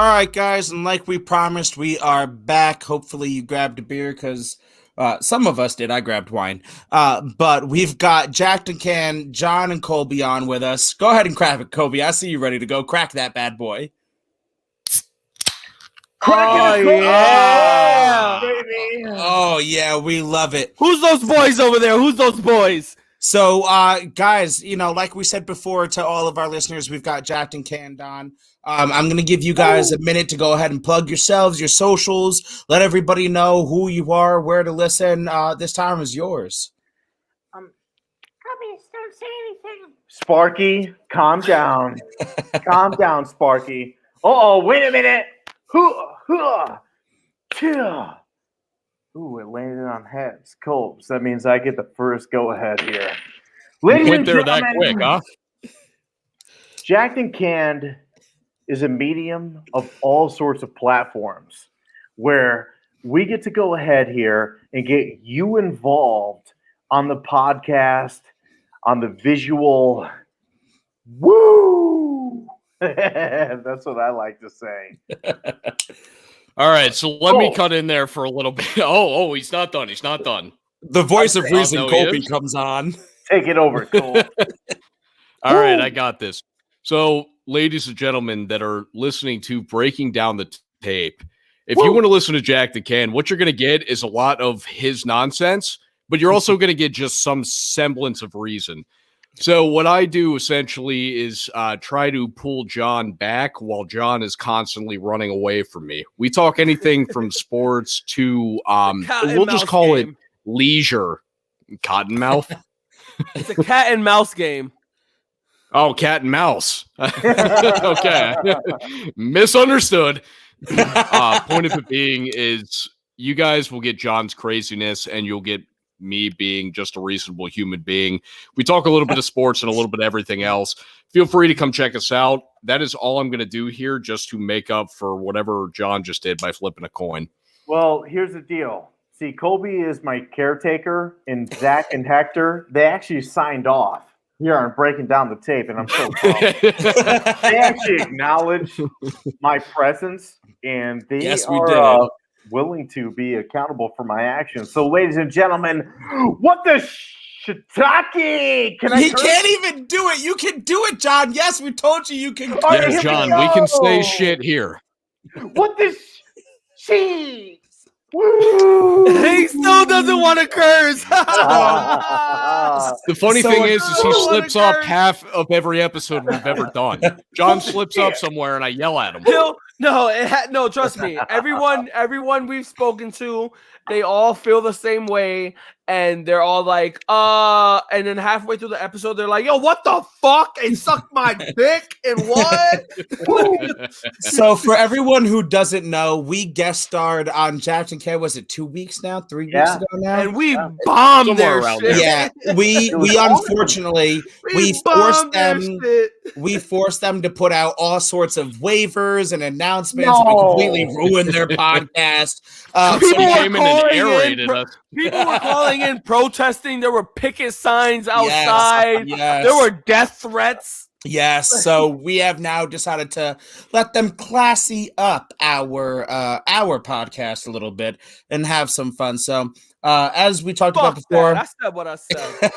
All right, guys, and like we promised, we are back. Hopefully you grabbed a beer because some of us did. I grabbed wine. But we've got Jacked and Can, John and Colby on with us. Go ahead and crack it, Colby. I see you ready to go. Crack that bad boy. Baby. Oh, yeah, we love it. Who's those boys over there? Who's those boys? So, guys, like we said before to all of our listeners, we've got Jacked and Canned on. I'm going to give you guys a minute to go ahead and plug yourselves, your socials, let everybody know who you are, where to listen. This time is yours. Don't say anything. Sparky, calm down. Calm down, Sparky. Wait a minute. Ooh, it landed on heads. Cool. So that means I get the first go-ahead here. Ladies Went and there gentlemen, that quick, huh? Jacked and Canned is a medium of all sorts of platforms where we get to go ahead here and get you involved on the podcast, on the visual. Woo! That's what I like to say. All right, so let me cut in there for a little bit. Oh, he's not done. He's not done. The voice of reason, no, Colby, comes on. Take it over, Cole. All right, I got this. So, ladies and gentlemen that are listening to Breaking Down the Tape, if you want to listen to Jack the Can, what you're going to get is a lot of his nonsense, but you're also going to get just some semblance of reason. So what I do essentially is try to pull John back while John is constantly running away from me. We talk anything from sports to, we'll just call it leisure. Cottonmouth? It's a cat and mouse game. Oh, cat and mouse. Okay. Misunderstood. Point of it being is you guys will get John's craziness and you'll get me being just a reasonable human being. We talk a little bit of sports and a little bit of everything else. Feel free to come check us out. That is all I'm going to do here just to make up for whatever John just did by flipping a coin. Well, here's the deal. See, Colby is my caretaker, and Zach and Hector, they actually signed off here on Breaking Down the Tape, and I'm so proud. They actually acknowledge my presence, and they are willing to be accountable for my actions. So, ladies and gentlemen, what the shiitake? He can't even do it. You can do it, John. Yes, we told you you can. Yeah, John, we can say shit here. What the cheese? He still doesn't want to curse. The funny thing is he slips up half of every episode we've ever done. John slips up somewhere, and I yell at him. No, trust me. Everyone we've spoken to, they all feel the same way, and they're all like, and then halfway through the episode, they're like, yo, what the fuck? And suck my dick and what? So for everyone who doesn't know, we guest starred on Jacked and Can. Was it 2 weeks now? 3 weeks ago now? And we bombed their shit. Yeah, we unfortunately we forced them to put out all sorts of waivers and announcements. We completely ruined their podcast. People came in and aerated us. People were calling in protesting. There were picket signs outside. Yes. There were death threats. Yes, so we have now decided to let them classy up our podcast a little bit and have some fun. So as we talked about before, that's not what I said.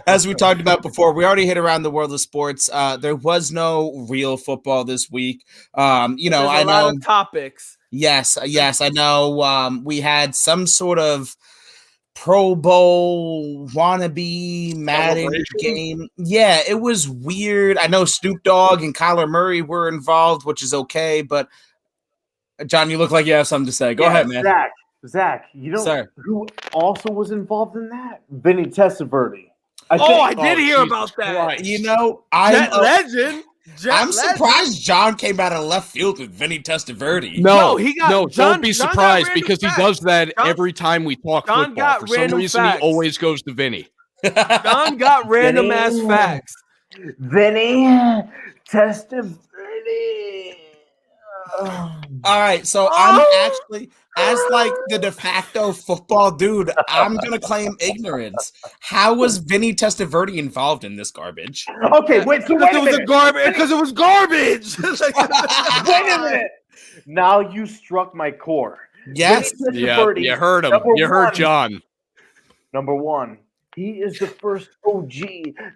As we talked about before, we already hit around the world of sports. There was no real football this week. I know a lot of topics. Yes, I know. We had some sort of Pro Bowl wannabe Madden game. Yeah, it was weird. I know Snoop Dogg and Kyler Murray were involved, which is okay. But John, you look like you have something to say. Go ahead, man. Zach, you know who also was involved in that? Vinny Testaverde. I did hear about that. Christ. You know, legend. I'm surprised John came out of left field with Vinny Testaverde. No, don't be surprised because he does that every time we talk football. For some reason, he always goes to Vinny. John got random ass facts. Vinny Testaverde. All right, so I'm actually, as like the de facto football dude, I'm gonna claim ignorance. How was Vinny Testaverde involved in this garbage? Okay, wait. So Because it was garbage. Wait a minute. Now you struck my core. Yes. Vinny Yeah, Testaverde, you heard him. number You heard one. John. Number one. He is the first OG.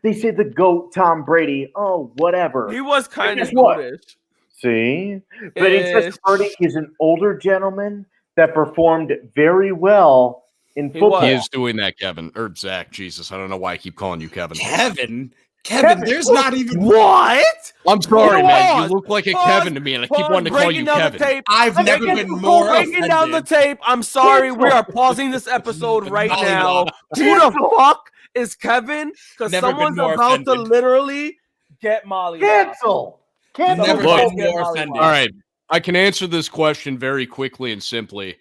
They say the GOAT, Tom Brady. Oh, whatever. He was kind of guess what? goatish. See? Vinny Ish. Testaverde, he's an older gentleman that performed very well in He football. He was. is doing that, Kevin. Or Zach. Jesus, I don't know why I keep calling you Kevin. Kevin, Kevin, there's not even. What? I'm sorry, Pause. man. You look like a Pause. Kevin to me, and I keep wanting to call you Breaking down Kevin. the tape. I've never Breaking- been more breaking down the offended. tape. I'm sorry. We Cancel. are pausing this episode right now. Volleyball. Who the Cancel. fuck is Kevin? Because Never been someone's more about to offended. literally get Molly. Cancel. Cancel. Never Look. been more offended. All right. I can answer this question very quickly and simply.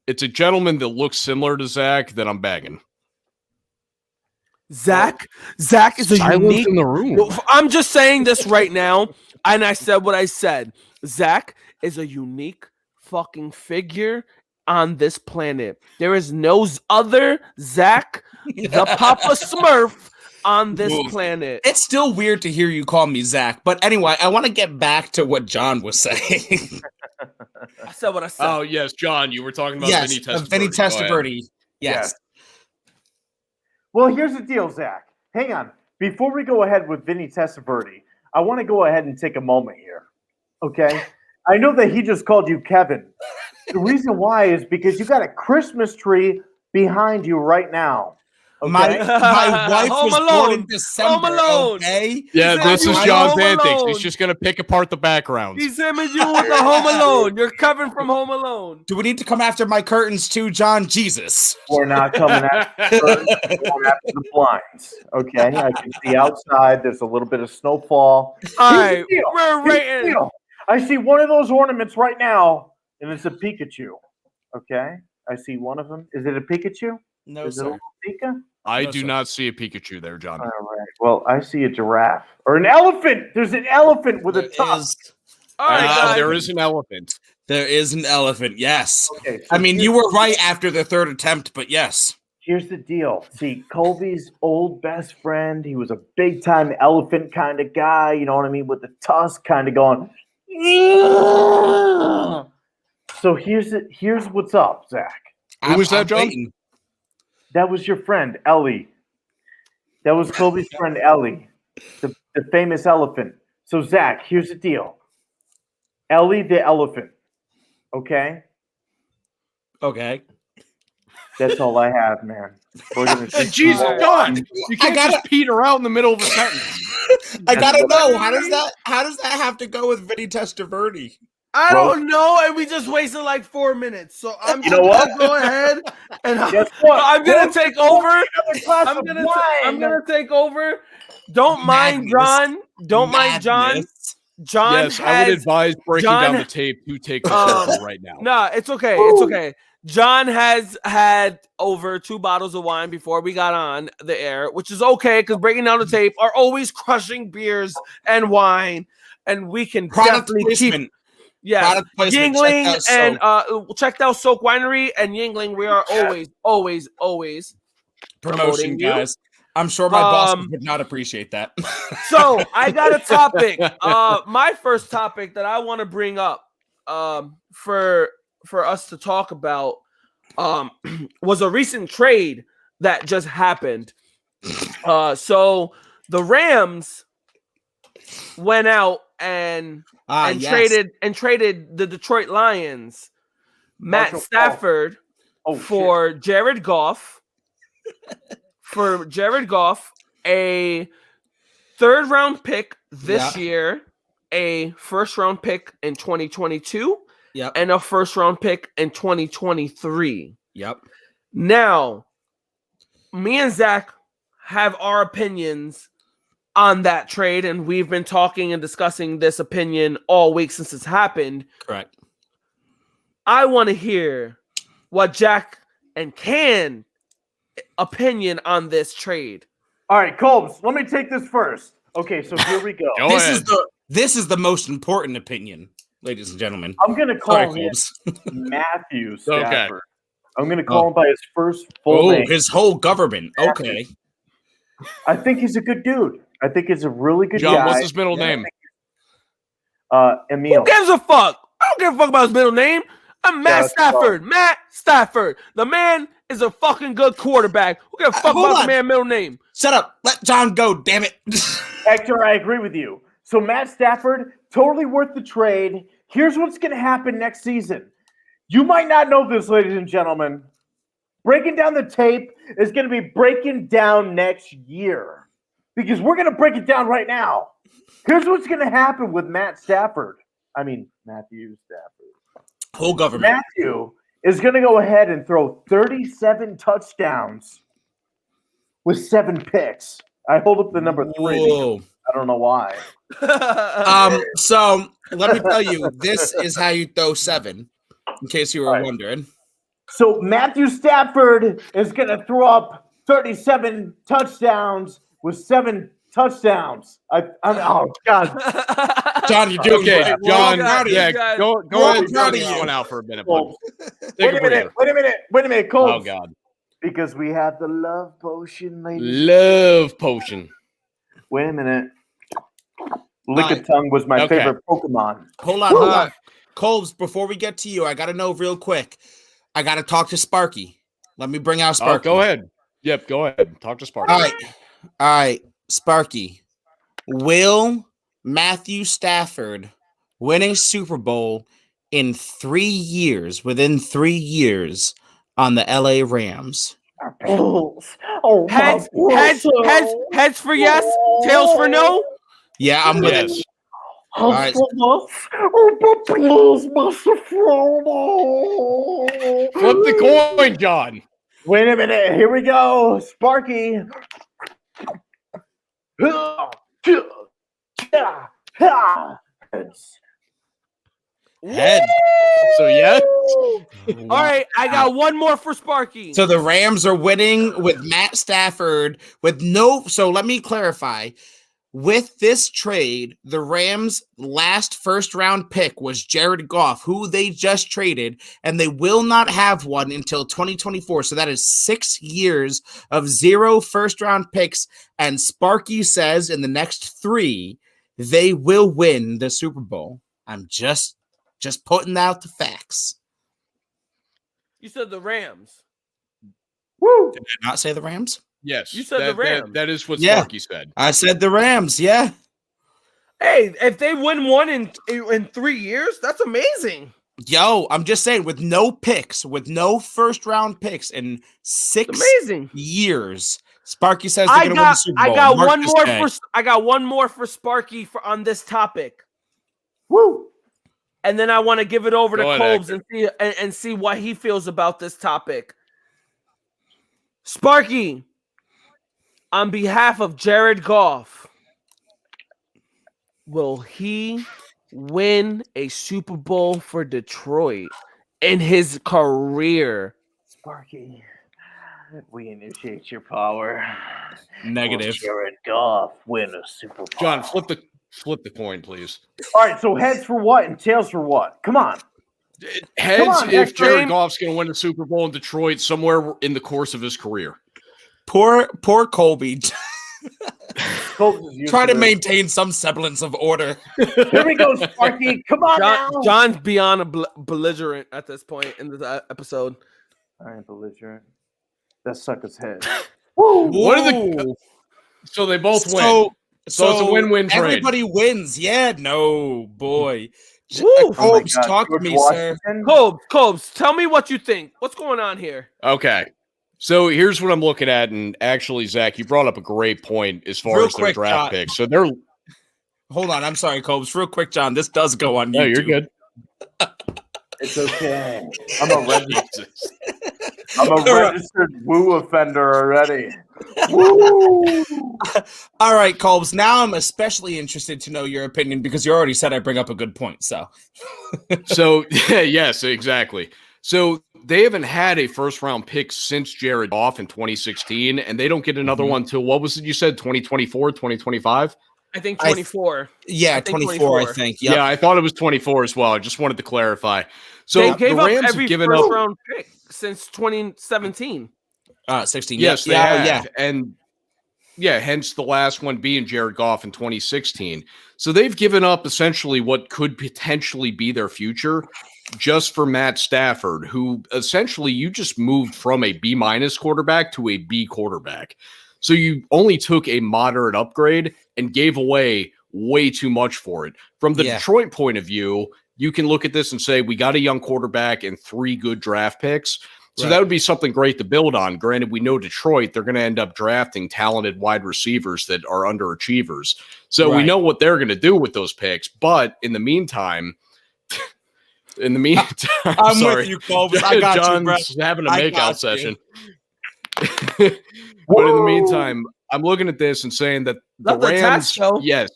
It's a gentleman that looks similar to Zach that I'm bagging. Zach is a Silence unique. in the room. No, I'm just saying this right now, and I said what I said. Zach is a unique fucking figure on this planet. There is no other Zach, the Papa Smurf, on this Ooh. planet. It's still weird to hear you call me Zach, but anyway, I want to get back to what John was saying. I said what I said. Oh, yes, John, you were talking about Yes, Vinny Testaverde. Vinny Go ahead. Testaverde. Yes. Well, here's the deal, Zach. Hang on. Before we go ahead with Vinny Testaverde, I want to go ahead and take a moment here. Okay? I know that he just called you Kevin. The reason why is because you got a Christmas tree behind you right now. Okay? My wife Home was born Alone. in December. Home Alone. Okay. Yeah, He's this at is you John's Home antics. Alone. He's just going to pick apart the backgrounds. He's him and you with the Home Alone. You're Kevin from Home Alone. Do we need to come after my curtains too, John? Jesus. We're not coming after the curtains, we're going after the blinds. Okay? I can see outside. There's a little bit of snowfall. All Here's the right, deal. we're Here's the rating. deal. I see one of those ornaments right now, and it's a Pikachu. Okay? I see one of them. Is it a Pikachu? No, Is it a sir. little Pika? I No, do sir. not see a Pikachu there, John. All right. Well, I see a giraffe or an elephant. There's an elephant with a There tusk. is, All right, guys. There is an elephant. there is an elephant. Yes. Okay. So I mean, you were right after the third attempt, but yes. Here's the deal. See, Colby's old best friend. He was a big time elephant kind of guy. You know what I mean? With the tusk, kind of going. So here's what's up, Zach. Who was that, John? waiting. That was your friend Ellie. That was Colby's friend Ellie, the famous elephant. So Zach, here's the deal. Ellie the elephant. Okay, Okay. that's all I have, man. We're gonna Jesus, John! You can't gotta- just peter out in the middle of a sentence. I gotta know, how does that have to go with Vinny Testaverde? I don't know, and we just wasted like 4 minutes. So I'm You just know what? gonna go ahead and Guess what? I'm gonna take over. Another glass I'm of gonna wine. take over. Don't mind Madness. John. Don't mind John. Madness. John Yes, I would has advise breaking John- down the tape to take control right now. no. It's okay. It's okay. John has had over 2 bottles of wine before we got on the air, which is okay because breaking down the tape are always crushing beers and wine, and we can Product definitely keep. placement. Yeah, Product placement. Yingling Check out and checked out Soak Winery and Yingling. We are always promotion, you. guys. I'm sure my boss Um, would not appreciate that. So I got a topic. My first topic that I want to bring up for us to talk about was a recent trade that just happened. So the Rams went out and Yes. traded the Detroit Lions, Matt Marshall Stafford Oh, for Jared Goff. For Jared Goff, a 3rd round pick this year, a 1st round pick in 2022, Yep. and a 1st round pick in 2023. Yep. Now, me and Zach have our opinions on that trade, and we've been talking and discussing this opinion all week since it's happened. Correct. I want to hear what Jack and Can opinion on this trade. All right, Colbs, let me take this first. Okay, so here we go. Go This ahead. is the most important opinion, ladies and gentlemen. I'm going to call Sorry, him Colbs. Matthew Okay. Stafford. I'm going to call him by his first full Oh, name. his whole government. Okay. I think he's a good dude. I think he's a really good John, guy. what's his middle name? Emil. Who gives a fuck? I don't give a fuck about his middle name. I'm Matt Stafford. Matt Stafford. The man is a fucking good quarterback. Who gives a fuck about the man's middle name? Shut up. Let John go, damn it. Hector, I agree with you. So Matt Stafford, totally worth the trade. Here's what's going to happen next season. You might not know this, ladies and gentlemen. Breaking down the tape is going to be breaking down next year because we're going to break it down right now. Here's what's going to happen with Matthew Stafford. Whole government. Matthew is going to go ahead and throw 37 touchdowns with 7 picks. I hold up the number 3. Whoa. I don't know why. So let me tell you, this is how you throw 7, in case you were wondering. So Matthew Stafford is going to throw up 37 touchdowns with 7 touchdowns. Oh God, John, you're doing okay. great. John, yeah, go ahead. Proud of you. One out for a minute. Wait a minute, Cole. Oh God, because we have the love potion, ladies. Love potion. Wait a minute. Lickitung was my favorite Pokemon. Hold on. Colbs, before we get to you, I got to know real quick. I got to talk to Sparky. Let me bring out Sparky. Go ahead. Yep, go ahead. Talk to Sparky. All right. Sparky. Will Matthew Stafford win a Super Bowl in 3 years, within 3 years, on the LA Rams? Heads for yes, tails for no. Yeah, I'm with it. All right. Flip the coin, John. Wait a minute. Here we go. Sparky. Head. So yes. All right, I got one more for Sparky. So the Rams are winning with Matt Stafford with no. So let me clarify. With this trade, the Rams' last first-round pick was Jared Goff, who they just traded, and they will not have one until 2024. So that is 6 years of 0 first-round picks. And Sparky says in the next 3, they will win the Super Bowl. I'm just putting out the facts. You said the Rams. Woo! Did I not say the Rams? Yes, you said the Rams. That is what Sparky said. I said the Rams. Yeah. Hey, if they win one in 3 years, that's amazing. Yo, I'm just saying, with no picks, with no first round picks in 6 years, Sparky says they're gonna win the Super Bowl. I got one more for Sparky on this topic. Woo! And then I want to give it over to Colbs Hector. and see what he feels about this topic. Sparky, on behalf of Jared Goff, will he win a Super Bowl for Detroit in his career? Sparky, we initiate your power. Negative. Will Jared Goff win a Super Bowl? John, flip the coin, please. All right, so heads for what and tails for what? Come on. Heads if Jared Goff's going to win a Super Bowl in Detroit somewhere in the course of his career. Poor Colby. Try to maintain some semblance of order. Here we go, Sparky. Come on now. John's beyond belligerent at this point in the episode. I ain't belligerent. That sucker's head. Woo! What are the? So they both win. So it's a win-win trade. Everybody wins. Yeah. No, boy. Colbs, talk to me, sir. Colbs, tell me what you think. What's going on here? Okay. So here's what I'm looking at, and actually, Zach, you brought up a great point as far as their draft picks. So they're. Hold on, I'm sorry, Colbs. Real quick, John. This does go on YouTube. No, you're good. It's okay. I'm a registered woo offender already. Woo! All right, Colbs. Now I'm especially interested to know your opinion because you already said I bring up a good point. So yes, exactly. So they haven't had a first-round pick since Jared Goff in 2016, and they don't get another one till, what was it you said, 2024, 2025? I think 24. 24, I think. Yep. Yeah, I thought it was 24 as well. I just wanted to clarify. So they gave the Rams up every have given first-round pick since 2017. 16. Yes, yeah. And Yeah, hence the last one being Jared Goff in 2016. So they've given up essentially what could potentially be their future just for Matt Stafford, who essentially you just moved from a B- quarterback to a B quarterback. So you only took a moderate upgrade and gave away way too much for it. From the Detroit point of view, you can look at this and say, we got a young quarterback and 3 good draft picks. So that would be something great to build on. Granted, we know Detroit, they're going to end up drafting talented wide receivers that are underachievers. So we know what they're going to do with those picks. But in the meantime, I'm sorry, with you, Colbus. I got John's you, bro. having a makeout session. But in the meantime, I'm looking at this and saying that the Rams, yes,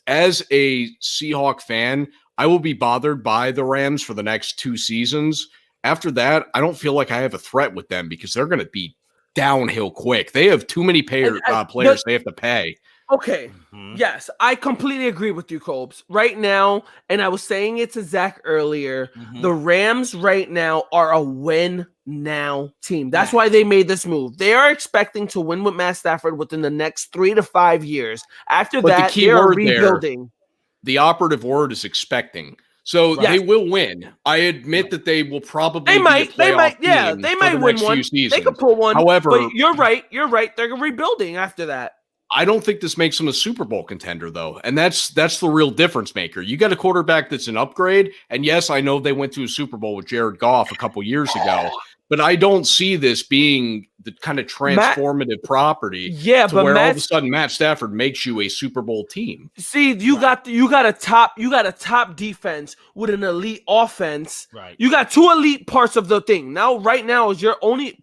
as a Seahawk fan, I will be bothered by the Rams for the next 2 seasons. After that, I don't feel like I have a threat with them because they're going to be downhill quick. They have too many players they have to pay. Okay. Yes, I completely agree with you, Colbs. Right now, and I was saying it to Zach earlier, the Rams right now are a win now team. That's why they made this move. They are expecting to win with Matt Stafford within the next 3 to 5 years. After that, they are rebuilding. The operative word is expecting. So they will win. I admit that they will probably they might be a playoff yeah, team they for might the win next one. few seasons. They could pull one. However, but you're right. They're rebuilding after that. I don't think this makes them a Super Bowl contender, though. And that's the real difference maker. You got a quarterback that's an upgrade. And yes, I know they went to a Super Bowl with Jared Goff a couple years ago, but I don't see this being the kind of transformative property to where all of a sudden Matt Stafford makes you a Super Bowl team. See, you got a top defense with an elite offense. Right. You got 2 elite parts of the thing. Now, right now, is your only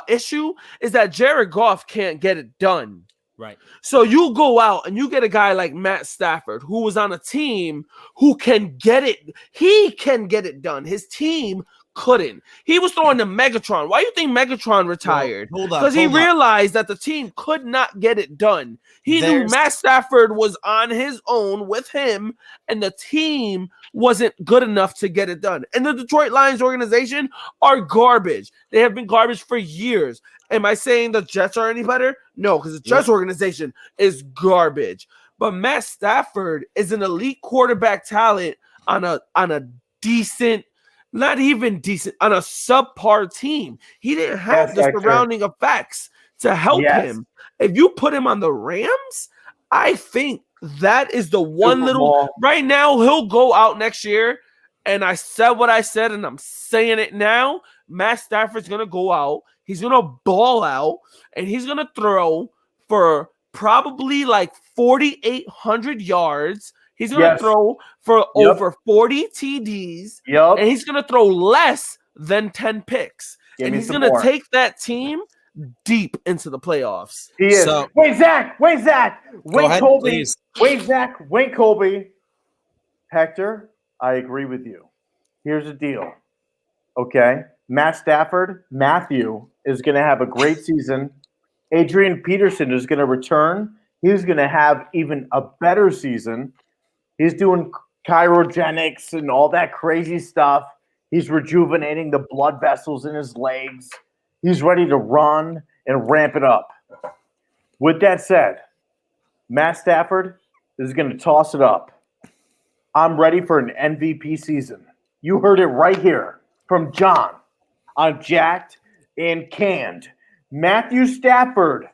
issue is that Jared Goff can't get it done. Right. So you go out and you get a guy like Matt Stafford, who was on a team who can get it. He can get it done. His team couldn't. He was throwing the Megatron. Why do you think Megatron retired? Because he realized that the team could not get it done. He knew Matt Stafford was on his own with him, and the team wasn't good enough to get it done. And the Detroit Lions organization are garbage. They have been garbage for years. Am I saying the Jets are any better? No, because the Jets organization is garbage. But Matt Stafford is an elite quarterback talent on a decent, not even decent, on a subpar team. He didn't have the surrounding effects to help him. If you put him on the Rams, I think that is the one right now. He'll go out next year. And I said what I said, and I'm saying it now. Matt Stafford's going to go out. He's going to ball out, and he's going to throw for probably like 4,800 yards. He's going to throw for over 40 TDs, and he's going to throw less than 10 picks. And he's going to take that team deep into the playoffs. He is. So, wait, Zach. Wait, Colby. Please. Wait, Zach. Wait, Colby. Hector, I agree with you. Here's the deal. Okay. Matt Stafford, Matthew, is going to have a great season. Adrian Peterson is going to return. He's going to have even a better season. He's doing cryogenics and all that crazy stuff. He's rejuvenating the blood vessels in his legs. He's ready to run and ramp it up. With that said, Matt Stafford is going to toss it up. I'm ready for an MVP season. You heard it right here from John on Jacked and Canned. Matthew Stafford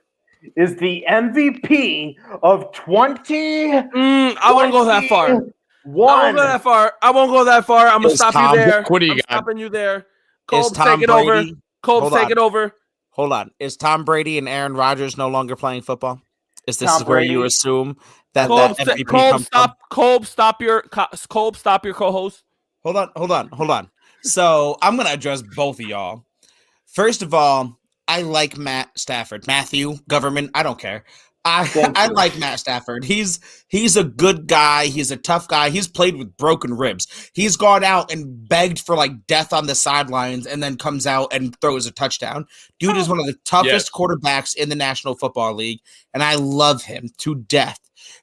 is the MVP of 20. I won't go that far. I won't go that far. I'm going to stop you there. I'm stopping you there. Colb's taking over. Colb's taking over. Hold on. Is Tom Brady and Aaron Rodgers no longer playing football? Is this where you assume that MVP comes from? Colb, stop your co-host. Hold on. So I'm going to address both of y'all. First of all, I like Matt Stafford. Matthew, government, I don't care. I like Matt Stafford. He's a good guy. He's a tough guy. He's played with broken ribs. He's gone out and begged for like death on the sidelines and then comes out and throws a touchdown. Dude is one of the toughest quarterbacks in the National Football League, and I love him to death.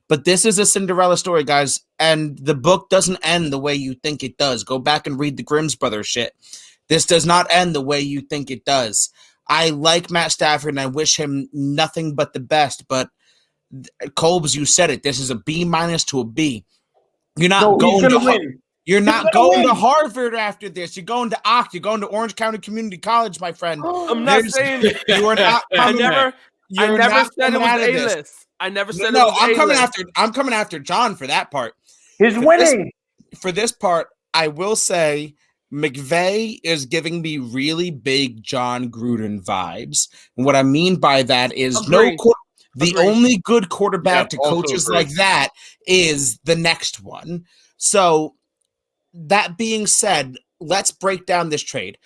But this is a Cinderella story, guys, and the book doesn't end the way you think it does. Go back and read the Grimm's Brothers shit. This does not end the way you think it does. I like Matt Stafford and I wish him nothing but the best. But Colbs, you said it. This is a B- to a B. You're not going to win. You're not going to Harvard after this. You're going to Ock. You're going to Orange County Community College, my friend. I'm not saying you are not. I never said it was A-list. I never said it was A-list. I'm coming after John for that part. He's winning. For this part, I will say McVay is giving me really big John Gruden vibes. And what I mean by that is the only good quarterback to coaches like that is the next one. So that being said, let's break down this trade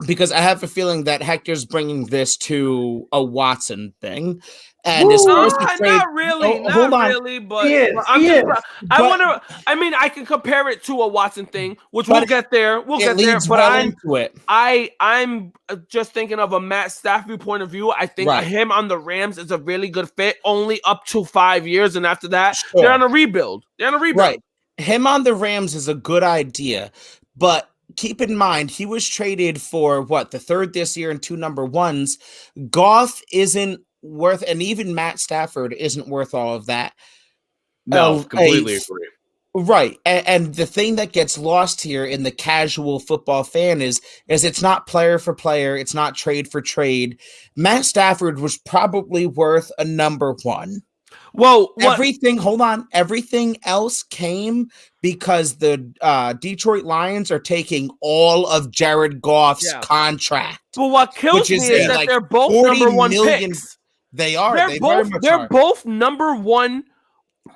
because I have a feeling that Hector's bringing this to a Watson thing. And as far as the trade, not really, but I can compare it to a Watson thing, which we'll get there. But I'm just thinking of a Matt Stafford point of view. I think him on the Rams is a really good fit, only up to 5 years, and after that, they're on a rebuild. Right. Him on the Rams is a good idea, but keep in mind he was traded for the third this year and 2 number ones. Goff isn't worth, and even Matt Stafford isn't worth all of that. No, completely agree. Right. And the thing that gets lost here in the casual football fan is it's not player for player. It's not trade for trade. Matt Stafford was probably worth a number one. Well, everything else came because the Detroit Lions are taking all of Jared Goff's contract. Well, what kills me is that they're both number one picks. They are. They're both number one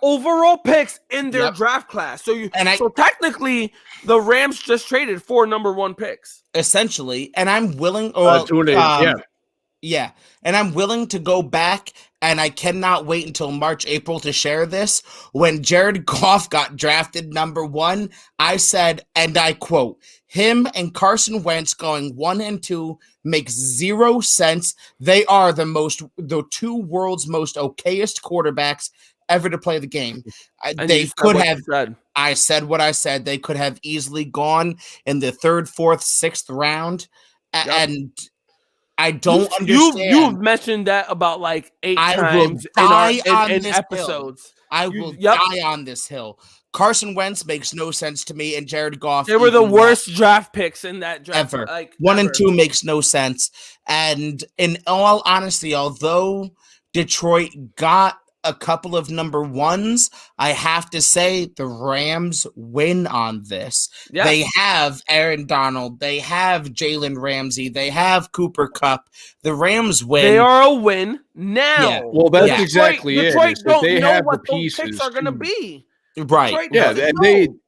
overall picks in their draft class. So technically, the Rams just traded 4 number one picks, essentially. And I'm willing. And I'm willing to go back, and I cannot wait until March, April to share this. When Jared Goff got drafted number 1, I said, and I quote, him and Carson Wentz going 1 and 2 makes 0 sense. They are the 2 world's most okayest quarterbacks ever to play the game. They could have. I said what I said. They could have easily gone in the 3rd, 4th, 6th round, and I don't understand. You've mentioned that about like 8 times in episodes. I will die on this hill. Carson Wentz makes no sense to me, and Jared Goff. They were the worst draft picks in that draft. Ever. 1 and 2 makes no sense. And in all honesty, although Detroit got a couple of number ones, I have to say the Rams win on this. Yes. They have Aaron Donald. They have Jalen Ramsey. They have Cooper Kupp. The Rams win. They are a win now. Yeah. Well, that's exactly Detroit it. Don't they know have what the pieces. Those picks are going to be. Right. And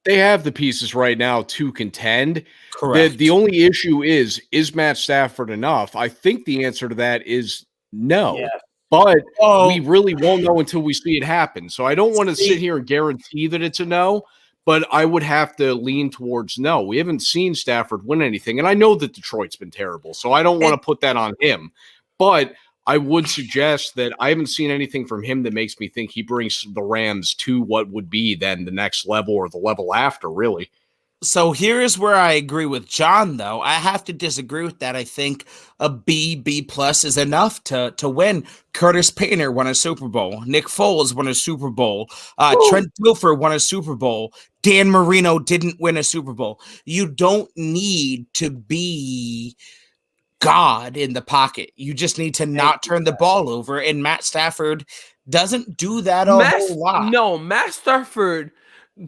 they have the pieces right now to contend. Correct. The only issue is Matt Stafford enough? I think the answer to that is no. Yeah. But we really won't know until we see it happen. So I don't want to sit here and guarantee that it's a no, but I would have to lean towards no. We haven't seen Stafford win anything, and I know that Detroit's been terrible, so I don't want to put that on him. But I would suggest that I haven't seen anything from him that makes me think he brings the Rams to what would be then the next level or the level after, really. So here is where I agree with John, though. I have to disagree with that. I think a B+ is enough to win. Curtis Painter won a Super Bowl. Nick Foles won a Super Bowl. Trent Dilfer won a Super Bowl. Dan Marino didn't win a Super Bowl. You don't need to be God in the pocket. You just need to not turn the ball over. And Matt Stafford doesn't do that a whole lot. No, Matt Stafford,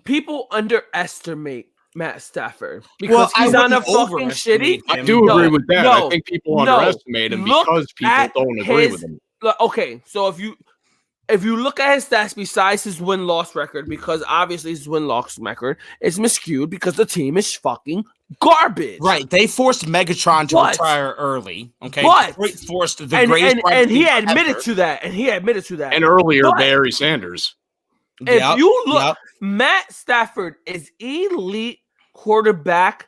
people underestimate Matt Stafford because he's on a fucking shitty. I do agree with that. I think people underestimate him because people don't agree with him. Okay, so if you look at his stats besides his win-loss record, because obviously his win-loss record is skewed because the team is fucking garbage. Right. They forced Megatron to retire early. Okay. But forced the greatest and he admitted to that. And earlier, Barry Sanders. If you look, Matt Stafford is elite quarterback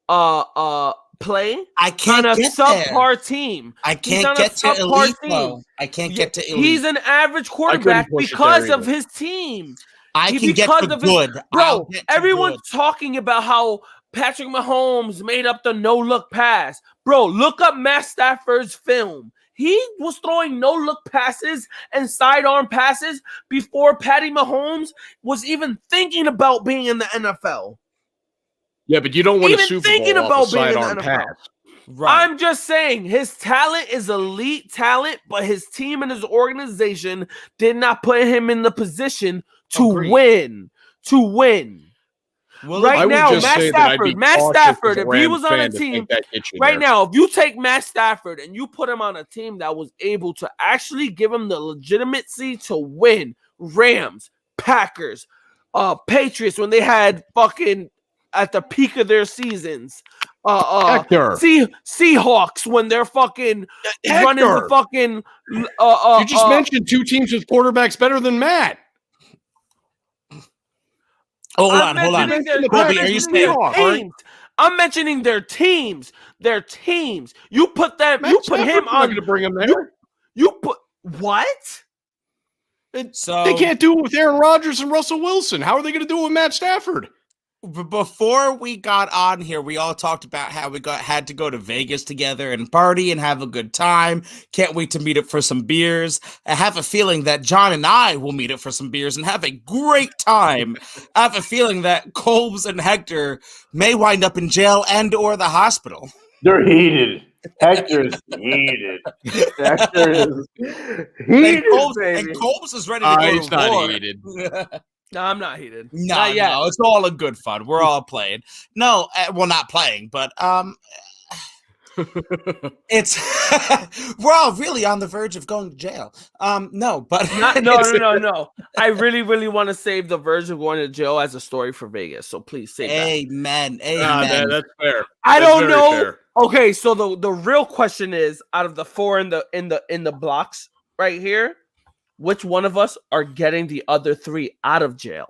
play. I can't on a get subpar there. Team. I can't get to elite though. I can't get to elite. He's an average quarterback because of his team. I can get to good. Bro, everyone's talking about how Patrick Mahomes made up the no-look pass. Bro, look up Matt Stafford's film. He was throwing no-look passes and sidearm passes before Patty Mahomes was even thinking about being in the NFL. Yeah, but you don't win Even a Super thinking Bowl about off a being in the sidearm NFL. pass. Right. I'm just saying his talent is elite talent, but his team and his organization did not put him in the position to Agreed. win. To win. Well, Right I would now, just Matt say that I'd be Stafford, cautious as if a he Rams was on a fan to team, think that gets you right there. now, if you take Matt Stafford and you put him on a team that was able to actually give him the legitimacy to win, Rams, Packers, Patriots, when they had fucking at the peak of their seasons, Hector. Seahawks when they're fucking running the Hector. fucking You just mentioned two teams with quarterbacks better than Matt. hold I'm on. mentioning their- Colby, I'm are you mentioning their saying teams. I'm mentioning their teams. Their teams. You put them. Matt You put Stafford's him not on. going to bring him there. You put what? so? They can't do it with Aaron Rodgers and Russell Wilson. How are they going to do it with Matt Stafford? Before we got on here, we all talked about how we had to go to Vegas together and party and have a good time. Can't wait to meet up for some beers. I have a feeling that John and I will meet up for some beers and have a great time. I have a feeling that Colbs and Hector may wind up in jail and or the hospital. They're heated. Hector's heated. Hector is heated, baby. And Colbs is ready to go He's to not war. heated. No, I'm not heated. No, it's all a good fun. We're all playing. No, well, not playing, but it's we're all really on the verge of going to jail. No, but No. I really want to save the verge of going to jail as a story for Vegas. So please save that. Amen. That's fair. I That's don't very know. fair. Okay, so the real question is, out of the four in the blocks right here, which one of us are getting the other three out of jail?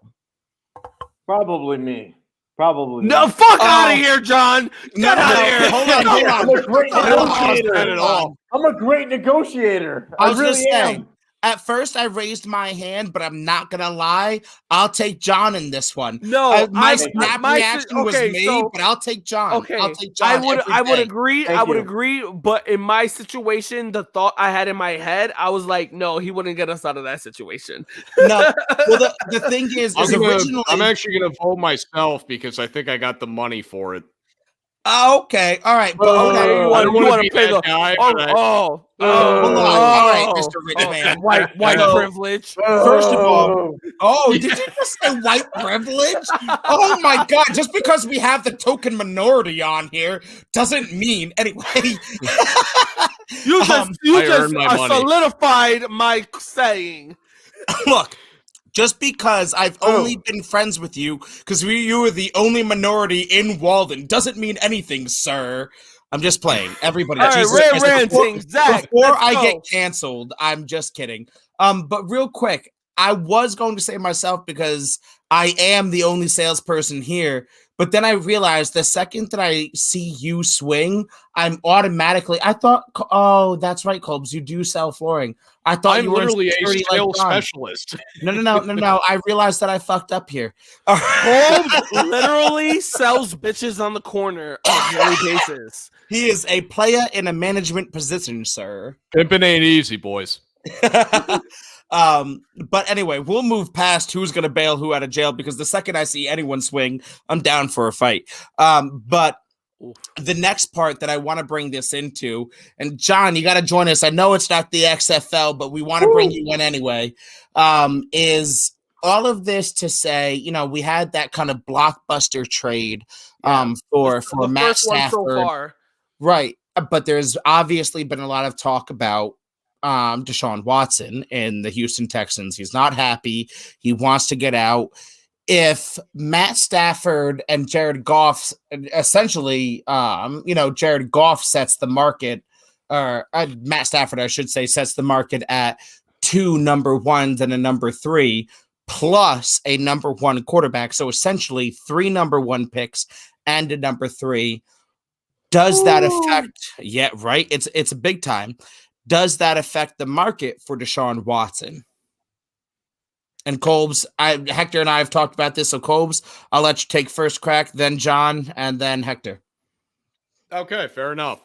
Probably me. Probably. No, me. fuck out of here, John. Get out of here. Hold on. I'm a great negotiator. Not at all. I'm a great negotiator. I was really just am. saying, at first I raised my hand, but I'm not gonna lie. I'll take John in this one. No, my snap reaction was me, but I'll take John. Okay, I'll take John. I would agree. Thank I would you. agree. But in my situation, the thought I had in my head, I was like, no, he wouldn't get us out of that situation. No, well, the thing is originally I'm actually going to vote myself because I think I got the money for it. Oh, okay, all right, but okay. I don't you want wanna to be pay that the- guy. Oh, but oh, Hold on. All right, Mr. Rich oh, Man. white So, privilege. First of all, did you just say white privilege? Oh my God! Just because we have the token minority on here doesn't mean anyway. You I earned my money. solidified my saying. Look, just because I've only been friends with you because you were the only minority in Walden doesn't mean anything, sir. I'm just playing. Everybody, All right, Jesus Christ, ranting, Zach. before let's I go. get canceled, I'm just kidding. But real quick, I was going to say myself because I am the only salesperson here. But then I realized the second that I see you swing, I'm automatically. I thought, oh, that's right, Colbs, you do sell flooring. I thought I'm you were literally a security like sales John. specialist. No. I realized that I fucked up here. Colbs literally sells bitches on the corner on a daily basis. He is a player in a management position, sir. Pimping ain't easy, boys. But anyway, we'll move past who's gonna bail who out of jail because the second I see anyone swing, I'm down for a fight. But the next part that I want to bring this into, and John, you got to join us. I know it's not the XFL, but we want to bring you in anyway. Is all of this to say, we had that kind of blockbuster trade for the Matt first one Stafford, so far. right? But there's obviously been a lot of talk about Deshaun Watson and the Houston Texans. He's not happy. He wants to get out. If Matt Stafford and Jared Goff, essentially, Jared Goff sets the market, or Matt Stafford, I should say, sets the market at 2 number ones and a number 3, plus a number 1 quarterback. So essentially 3 number 1 picks and a number 3. Does that affect? Yeah, right. It's a big time. Does that affect the market for Deshaun Watson? And Kolbs, Hector and I have talked about this. So Kolbs, I'll let you take first crack, then John, and then Hector. Okay, fair enough.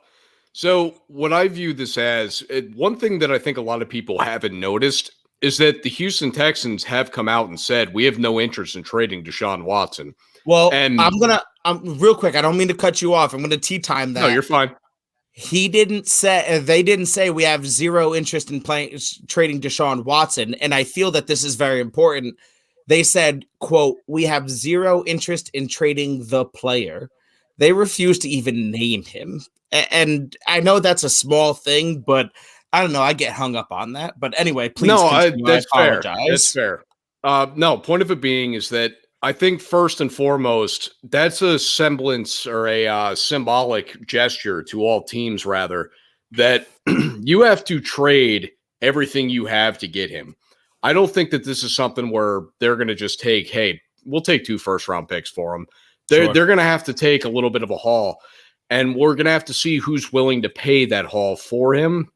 So what I view this as, one thing that I think a lot of people haven't noticed is that the Houston Texans have come out and said, we have no interest in trading Deshaun Watson. Well, And I'm real quick. I don't mean to cut you off. I'm going to tea time that. No, you're fine. They didn't say we have zero interest in trading Deshaun Watson. And I feel that this is very important. They said, quote, we have zero interest in trading the player. They refused to even name him. And I know that's a small thing, but I don't know. I get hung up on that. But anyway, please. That's fair. That's fair. No, point of it being is that I think first and foremost, that's a semblance or a symbolic gesture to all teams, rather, that you have to trade everything you have to get him. I don't think that this is something where they're going to just take, hey, we'll take 2 first-round picks for him. They're going to have to take a little bit of a haul, and we're going to have to see who's willing to pay that haul for him,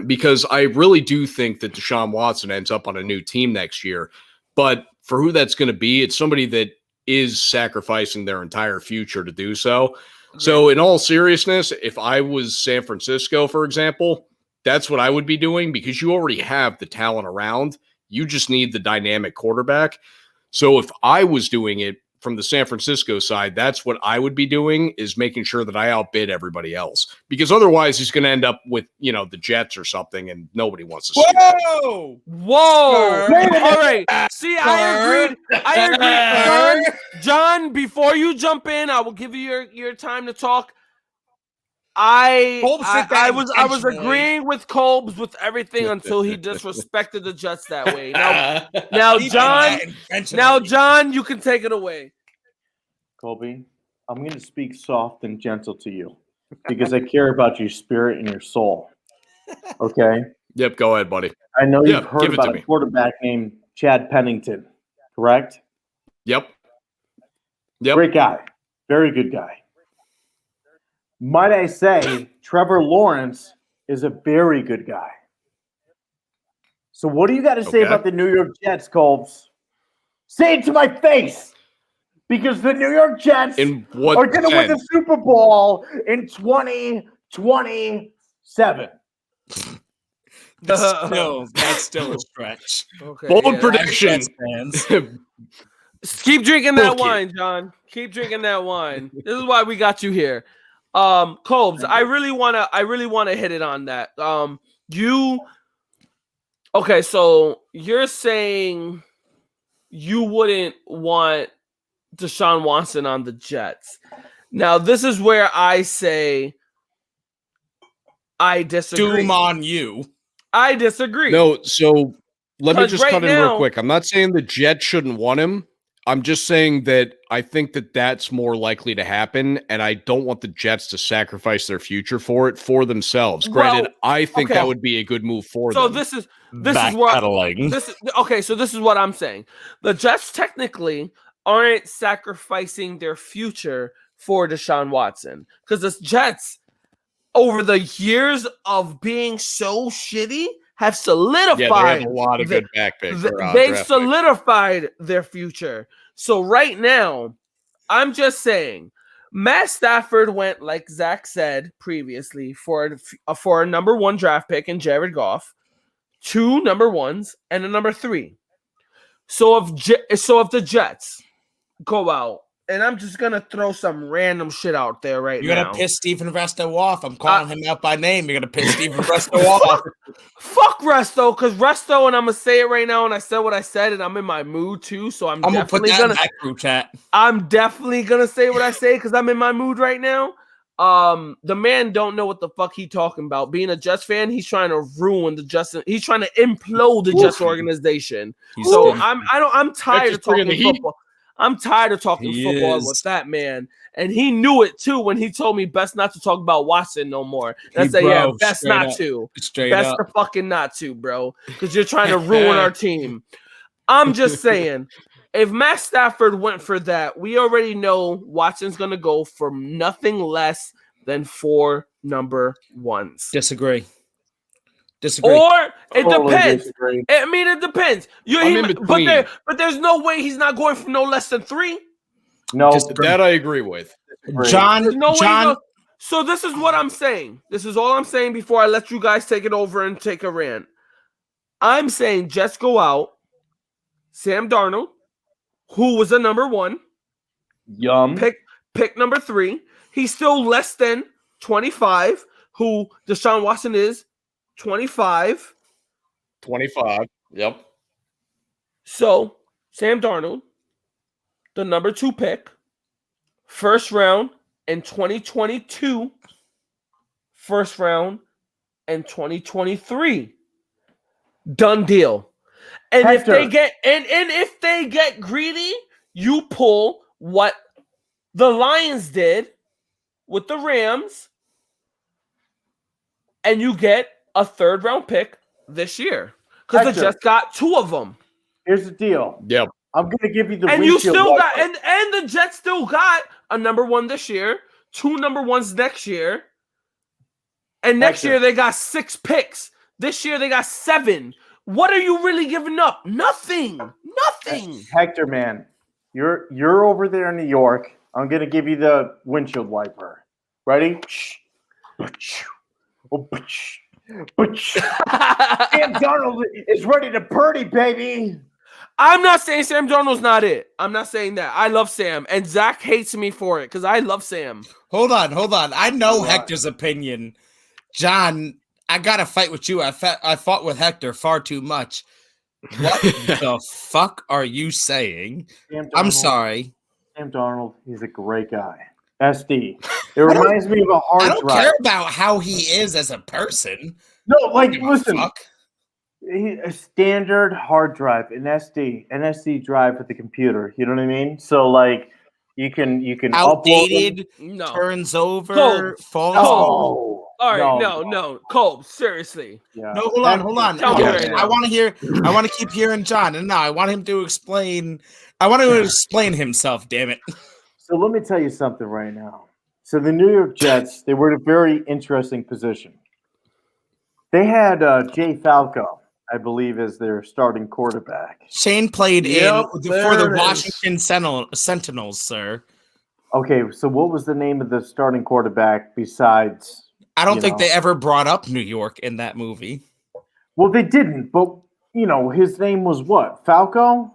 because I really do think that Deshaun Watson ends up on a new team next year. But for who that's going to be, it's somebody that is sacrificing their entire future to do so. So in all seriousness, if I was San Francisco, for example, that's what I would be doing, because you already have the talent around. You just need the dynamic quarterback. So if I was doing it from the San Francisco side, that's what I would be doing, is making sure that I outbid everybody else, because otherwise he's going to end up with, the Jets or something, and nobody wants to see that. Whoa! All right. See, I agree. John, before you jump in, I will give you your time to talk. I was agreeing with Kolbs with everything until he disrespected the Jets that way. Now, John, you can take it away. Colby, I'm going to speak soft and gentle to you because I care about your spirit and your soul. Okay? Yep, go ahead, buddy. I know you've heard about a quarterback named Chad Pennington, correct? Yep. Great guy. Very good guy. Might I say, Trevor Lawrence is a very good guy. So what do you got to say about the New York Jets, Kolbs? Say it to my face! Because the New York Jets are going to win the Super Bowl in 2027. That's still a stretch. Okay, bold prediction. Keep drinking that wine, John. Keep drinking that wine. This is why we got you here. Kolbs, I really wanna hit it on that. So you're saying you wouldn't want Deshaun Watson on the Jets. Now, this is where I say I disagree. Doom on you. I disagree. No, so let me just cut in real quick. I'm not saying the Jets shouldn't want him. I'm just saying that I think that that's more likely to happen, and I don't want the Jets to sacrifice their future for themselves. Granted, I think that would be a good move for them. So this is what I'm saying. The Jets technically aren't sacrificing their future for Deshaun Watson, because the Jets, over the years of being so shitty, have solidified. Yeah, they have a lot of good back picks. They've solidified their future. So right now, I'm just saying, Matt Stafford went, like Zach said previously, for a number 1 draft pick in Jared Goff, 2 number 1s, and a number 3. So if the Jets go out, and I'm just going to throw some random shit out there now. You're going to piss Stephen Resto off. I'm calling him out by name. You're going to piss Stephen Resto off. Fuck Resto, because Resto, and I'm going to say it right now, and I said what I said, and I'm in my mood too, so I'm definitely going to put that in that group chat. I'm definitely going to say what I say because I'm in my mood right now. The man don't know what the fuck he talking about. Being a Jets fan, he's trying to ruin the Jets. He's trying to implode the Jets organization. I'm tired of talking football. I'm tired of talking football with that man. And he knew it too when he told me best not to talk about Watson no more. And I said, best not to. Best to fucking not to, bro. Because you're trying to ruin our team. I'm just saying, if Matt Stafford went for that, we already know Watson's going to go for nothing less than 4 number 1s. Disagree. Disagree. Or it Totally depends. disagree. I mean, it depends. I'm in between. But there's no way he's not going for no less than 3. No, That I agree with. John, There's no way. John, So this is what I'm saying. This is all I'm saying before I let you guys take it over and take a rant. I'm saying Jets go out. Sam Darnold, who was a number 1, yum. pick number 3. He's still less than 25, who Deshaun Watson is 25. 25. Yep. So Sam Darnold, the number 2 pick, first round in 2022, first round in 2023. Done deal. And Hector. if they get greedy, you pull what the Lions did with the Rams, and you get a 3rd round pick this year because the Jets got 2 of them. Here's the deal. Yep. I'm gonna give you the And you windshield still wiper. got and the Jets still got a number 1 this year, 2 number 1s next year, and next Hector. year they got 6 picks. This year they got 7. What are you really giving up? Nothing. Nothing. Hector, man, you're over there in New York. I'm gonna give you the windshield wiper. Ready? Sam Darnold is ready to purdy, baby. I'm not saying Sam Darnold's not it. I'm not saying that. I love Sam, and Zach hates me for it because I love Sam. hold on. I know Hector's opinion. John, I gotta fight with you. I fought with Hector far too much. What the fuck are you saying? I'm sorry. Sam Darnold, he's a great guy. SD. It reminds me of a hard drive. I don't care about how he is as a person. No, like, listen. Fuck. A standard hard drive, an SD drive with the computer. You know what I mean? So like, you can Outdated, No. turns over, Cold. falls. Oh, All right, no. Cole, seriously. Yeah. No, hold on. Tell me right I now. want to keep hearing John, and no, I want him to explain. I want him to explain himself. Damn it. So let me tell you something right now. So the New York Jets, they were in a very interesting position. They had Jay Falco, I believe, as their starting quarterback. Shane played for the there it Washington Sentinels, sir. Okay, so what was the name of the starting quarterback besides? I don't think they ever brought up New York in that movie. Well, they didn't, but his name was what? Falco?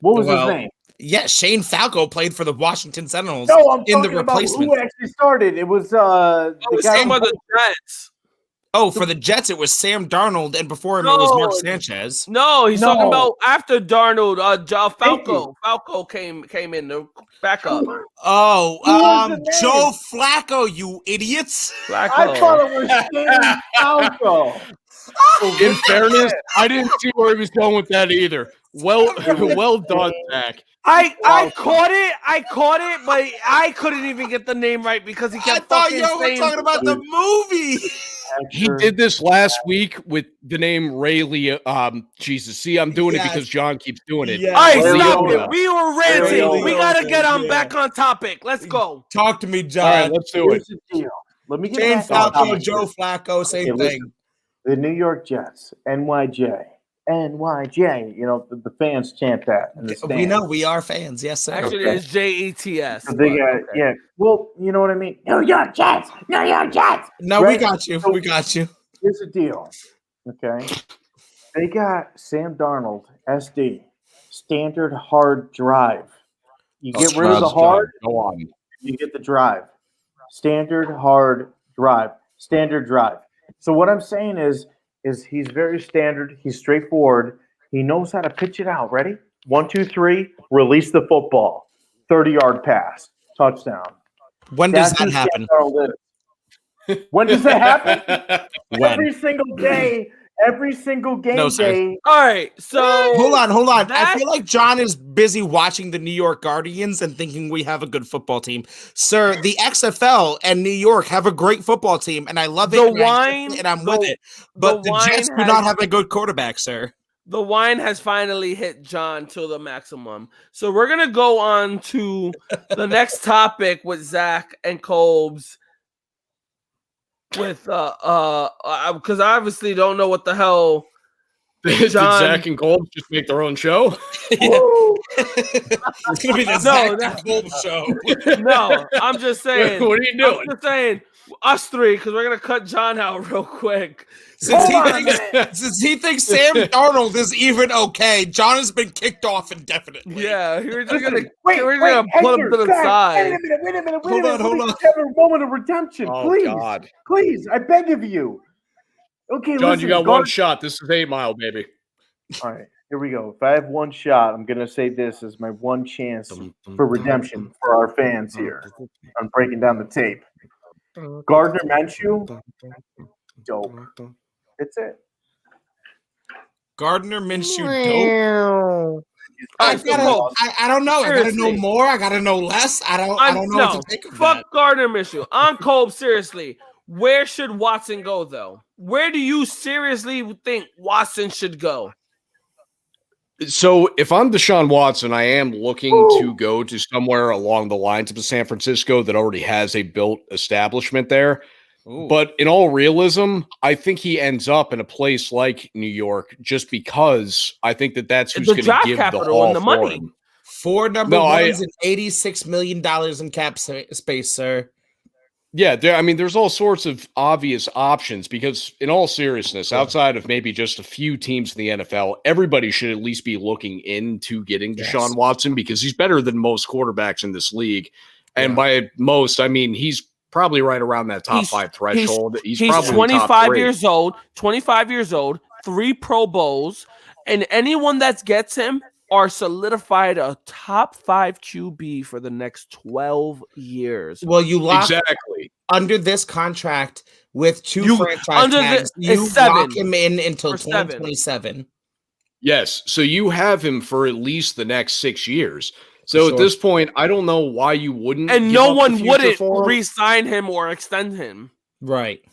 What was his name? Yeah, Shane Falco played for the Washington Sentinels. No, I'm in the talking about replacement. who actually started. It was the guy. Same with the Jets. Oh, for the Jets, it was Sam Darnold, and before him, it was Mark Sanchez. No, he's talking about after Darnold. Falco. Falco came in to back up. Oh, Joe Flacco, you idiots! Flacco. I thought it was Shane Falco. In fairness, I didn't see where he was going with that either. Well done, Zach. I caught it, but I couldn't even get the name right because he kept you were saying talking about the movie. He did this last week with the name Ray Liotta. Jesus, see, I'm doing it because John keeps doing it. Yeah. All right, Ray stop Liotta. it. We were ranting. Liotta. We gotta get back on topic. Let's go. Talk to me, All John. right, let's do it. Here's the deal. Let me get Shane back on Falco, topic. Joe Flacco, same Okay, thing. The New York Jets, NYJ. The fans chant that in the stands. We know we are fans. Yes, sir. Actually, it's JETS. So they got, yeah. Well, you know what I mean? New York Jets. New York Jets. No, Right? we got you. So- We got you. Here's the deal. Okay. They got Sam Darnold, SD, standard hard drive. You get rid of the hard, Go on. you get the drive. Standard hard drive. Standard drive. So what I'm saying is he's very standard. He's straightforward. He knows how to pitch it out. Ready? 1, 2, 3. Release the football. 30-yard pass. Touchdown. When does That's that who Sam happen? Darnold is. When does that happen? When? Every single day. Every single game No, sir. day. All right, so Hold on. That- I feel like John is busy watching the New York Guardians and thinking we have a good football team. Sir, the XFL and New York have a great football team, and I love it. And I'm with it. But the Jets do not have a good quarterback, sir. The wine has finally hit John to the maximum. So we're gonna go on to the next topic with Zach and Colb's with because I obviously don't know what the hell. Did John- Zach and Cole just make their own show? It's gonna be the Zach no. and Cole show. No, I'm just saying. What are you doing? I'm just saying us three because we're gonna cut John out real quick. Since Hold on a he thinks Sam Darnold is even okay, John has been kicked off indefinitely. Yeah, we're just Listen, gonna wait, we're gonna put him to the Zach, side. Wait a minute. Hold on. Let me just have a moment of redemption, Oh, please. God. Please, I beg of you. Okay, John, listen, you got Gar- one shot. This is 8 Mile, baby. All right, here we go. If I have one shot, I'm gonna say this is my one chance for redemption for our fans here. I'm breaking down the tape. Gardner Minshew, dope. That's it. Gardner Minshew, dope. I Alright, so Cole, don't know. I gotta know seriously. more. I gotta know less. I don't know what to think of fuck that. Gardner Minshew. On Cole, seriously. Where should Watson go though? Where do you seriously think Watson should go? So if I'm Deshaun Watson, I am looking to go to somewhere along the lines of San Francisco that already has a built establishment there. Ooh. But in all realism, I think he ends up in a place like New York just because I think that's who's The going to draft give the capital haul and the for money. him. 4 number ones and $86 million in cap space, sir. Yeah, there's all sorts of obvious options because, in all seriousness, outside of maybe just a few teams in the NFL, everybody should at least be looking into getting Deshaun Watson because he's better than most quarterbacks in this league. And by most, I mean he's probably right around that top 5 threshold. He's probably 25 years old, 25 years old, 3 Pro Bowls, and anyone that gets him are solidified a top 5 QB for the next 12 years. Well, you lock exactly under this contract with 2 franchise tags. You lock him in until 2027. Yes, so you have him for at least the next 6 years. So at this point, I don't know why you wouldn't. And no one wouldn't re-sign him or extend him. Right.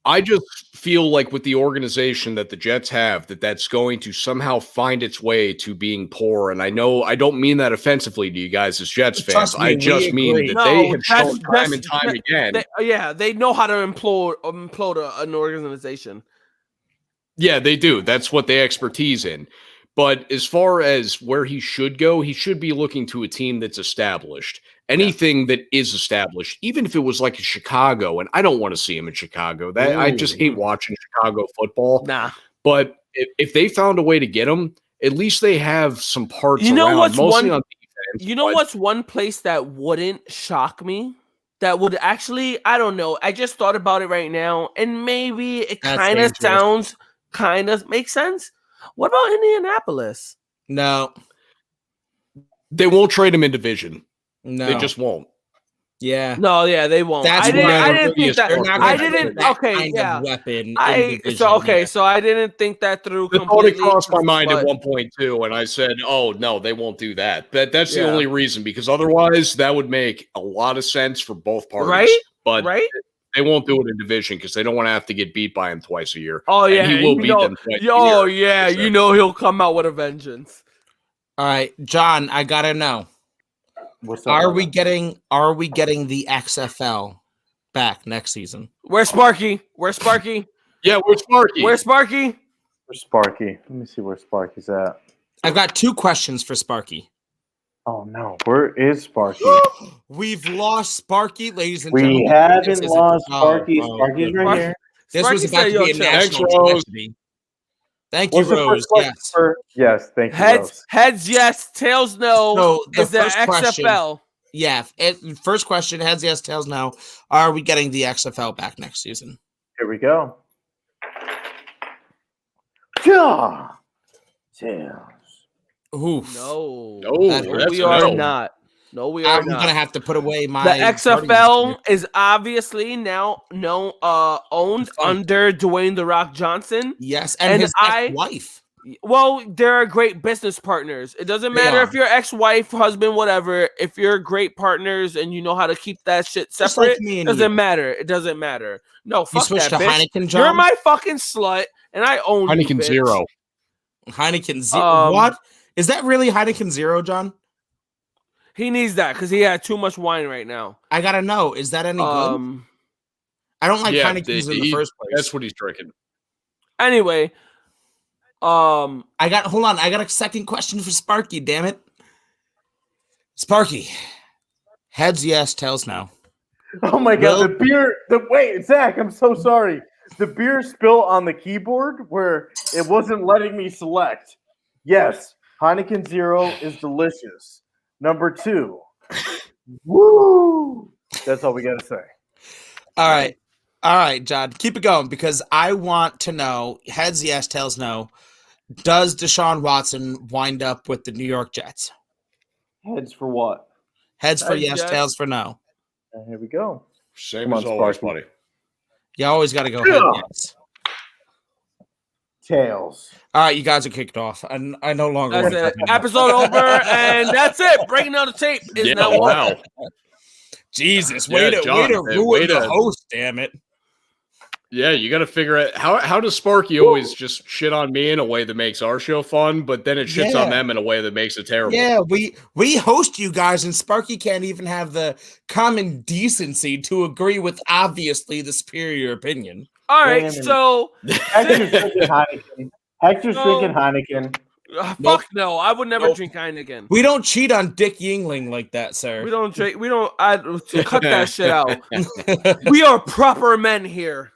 I just feel like with the organization that the Jets have, that's going to somehow find its way to being poor. And I know I don't mean that offensively to you guys as Jets fans. I just mean that they have shown time and time again. They know how to implode an organization. Yeah, they do. That's what they expertise in. But as far as where he should go, he should be looking to a team that's established. Anything that is established, even if it was like Chicago, and I don't want to see him in Chicago. I just hate watching Chicago football. Nah. But if they found a way to get him, at least they have some parts around, mostly on defense. You know what's one place that wouldn't shock me? That would actually, I don't know. I just thought about it right now, and maybe it kind of makes sense. What about Indianapolis? No. They won't trade him in division. No. They just won't. Yeah. No, yeah, they won't. I didn't think that. I didn't. Okay, yeah. Weapon. So I didn't think that through. The thought it crossed my mind at one point too, and I said, "Oh no, they won't do that." That's the only reason, because otherwise that would make a lot of sense for both parties. Right. But they won't do it in division because they don't want to have to get beat by him twice a year. Oh yeah, and he will beat them twice a year. Oh yeah, you know he'll come out with a vengeance. All right, John, I gotta know. Are we getting the XFL back next season? Where's Sparky? Yeah, where's Sparky? Where's Sparky? Let me see where Sparky's at. I've got 2 questions for Sparky. Oh no, where is Sparky? We've lost Sparky, ladies and gentlemen. We haven't lost Sparky. Sparky's right here. This was about to be a national tragedy. Thank you, Rose. Yes. Yes, thank you, Rose. Heads, yes. Tails, no. So is the XFL? Yeah. First question, heads, yes. Tails, no. Are we getting the XFL back next season? Here we go. Yeah. Tails. Oof. No, we are not. No, we are not. I'm gonna have to put away my. The XFL is obviously now owned under Dwayne "The Rock" Johnson. Yes, and his ex-wife. Well, they're great business partners. It doesn't matter if you're ex-wife, husband, whatever. If you're great partners and you know how to keep that shit separate, it doesn't matter. It doesn't matter. No, fuck that, bitch. Heineken, John? You're my fucking slut, and I own Heineken you, Zero. Heineken Zero. What is that? Really Heineken Zero, John? He needs that because he had too much wine right now. I gotta know. Is that any good? I don't like Heineken's in the first place. That's what he's drinking. Anyway, hold on. I got a second question for Sparky. Damn it, Sparky. Heads yes, tails no. Oh my god, the beer. Wait, Zach, I'm so sorry. The beer spill on the keyboard where it wasn't letting me select. Yes, Heineken Zero is delicious. Number 2. Woo! That's all we got to say. All right, John, keep it going because I want to know, heads yes, tails no, does Deshaun Watson wind up with the New York Jets? Heads for what? Heads for yes, tails for no. And here we go. Same as always, buddy. You always got to go head yes. Tails. All right, you guys are kicked off. I no longer. That's it. Episode over, and that's it. Breaking down the tape is now over. Jesus, way to ruin the host, damn it. Yeah, you got to figure out how does Sparky always just shit on me in a way that makes our show fun, but then it shits on them in a way that makes it terrible. Yeah, we host you guys, and Sparky can't even have the common decency to agree with obviously the superior opinion. All right, so Hector's drinking Heineken. Fuck no, I would never drink Heineken. We don't cheat on Dick Yingling like that, sir. We don't drink. We don't. Cut that shit out. We are proper men here.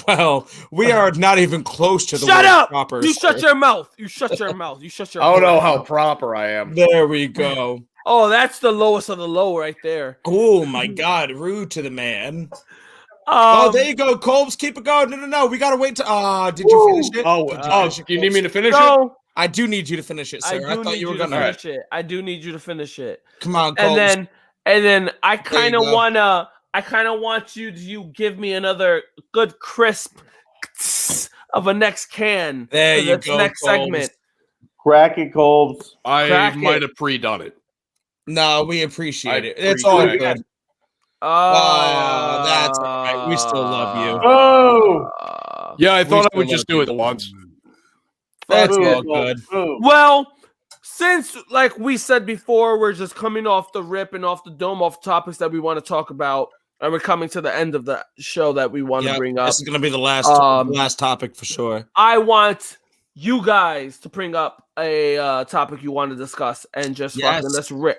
Well, we are not even close to the Shut word up! proper. You shut your mouth. You shut your mouth. You shut your. I don't know how proper I am. There we go. Oh, that's the lowest of the low right there. Oh my God, rude to the man. There you go, Colbs. Keep it going. No. We gotta wait to. Did you finish it? You need me to finish it? I do need you to finish it, sir. I thought you were gonna finish it. I do need you to finish it. Come on, Colbs. And then I kind of want you to give me another good crisp of a next can. There you go. Next segment. Crack it, Colbs. I might have pre-done it. No, we appreciate it. It's all good. Oh, that's all right. We still love you. Oh, yeah. I thought I would just do it once. That's all good. Well, since like we said before, we're just coming off the rip and off the dome, off topics that we want to talk about, and we're coming to the end of the show that we want to bring up. This is going to be the last topic for sure. I want you guys to bring up a topic you want to discuss and just fucking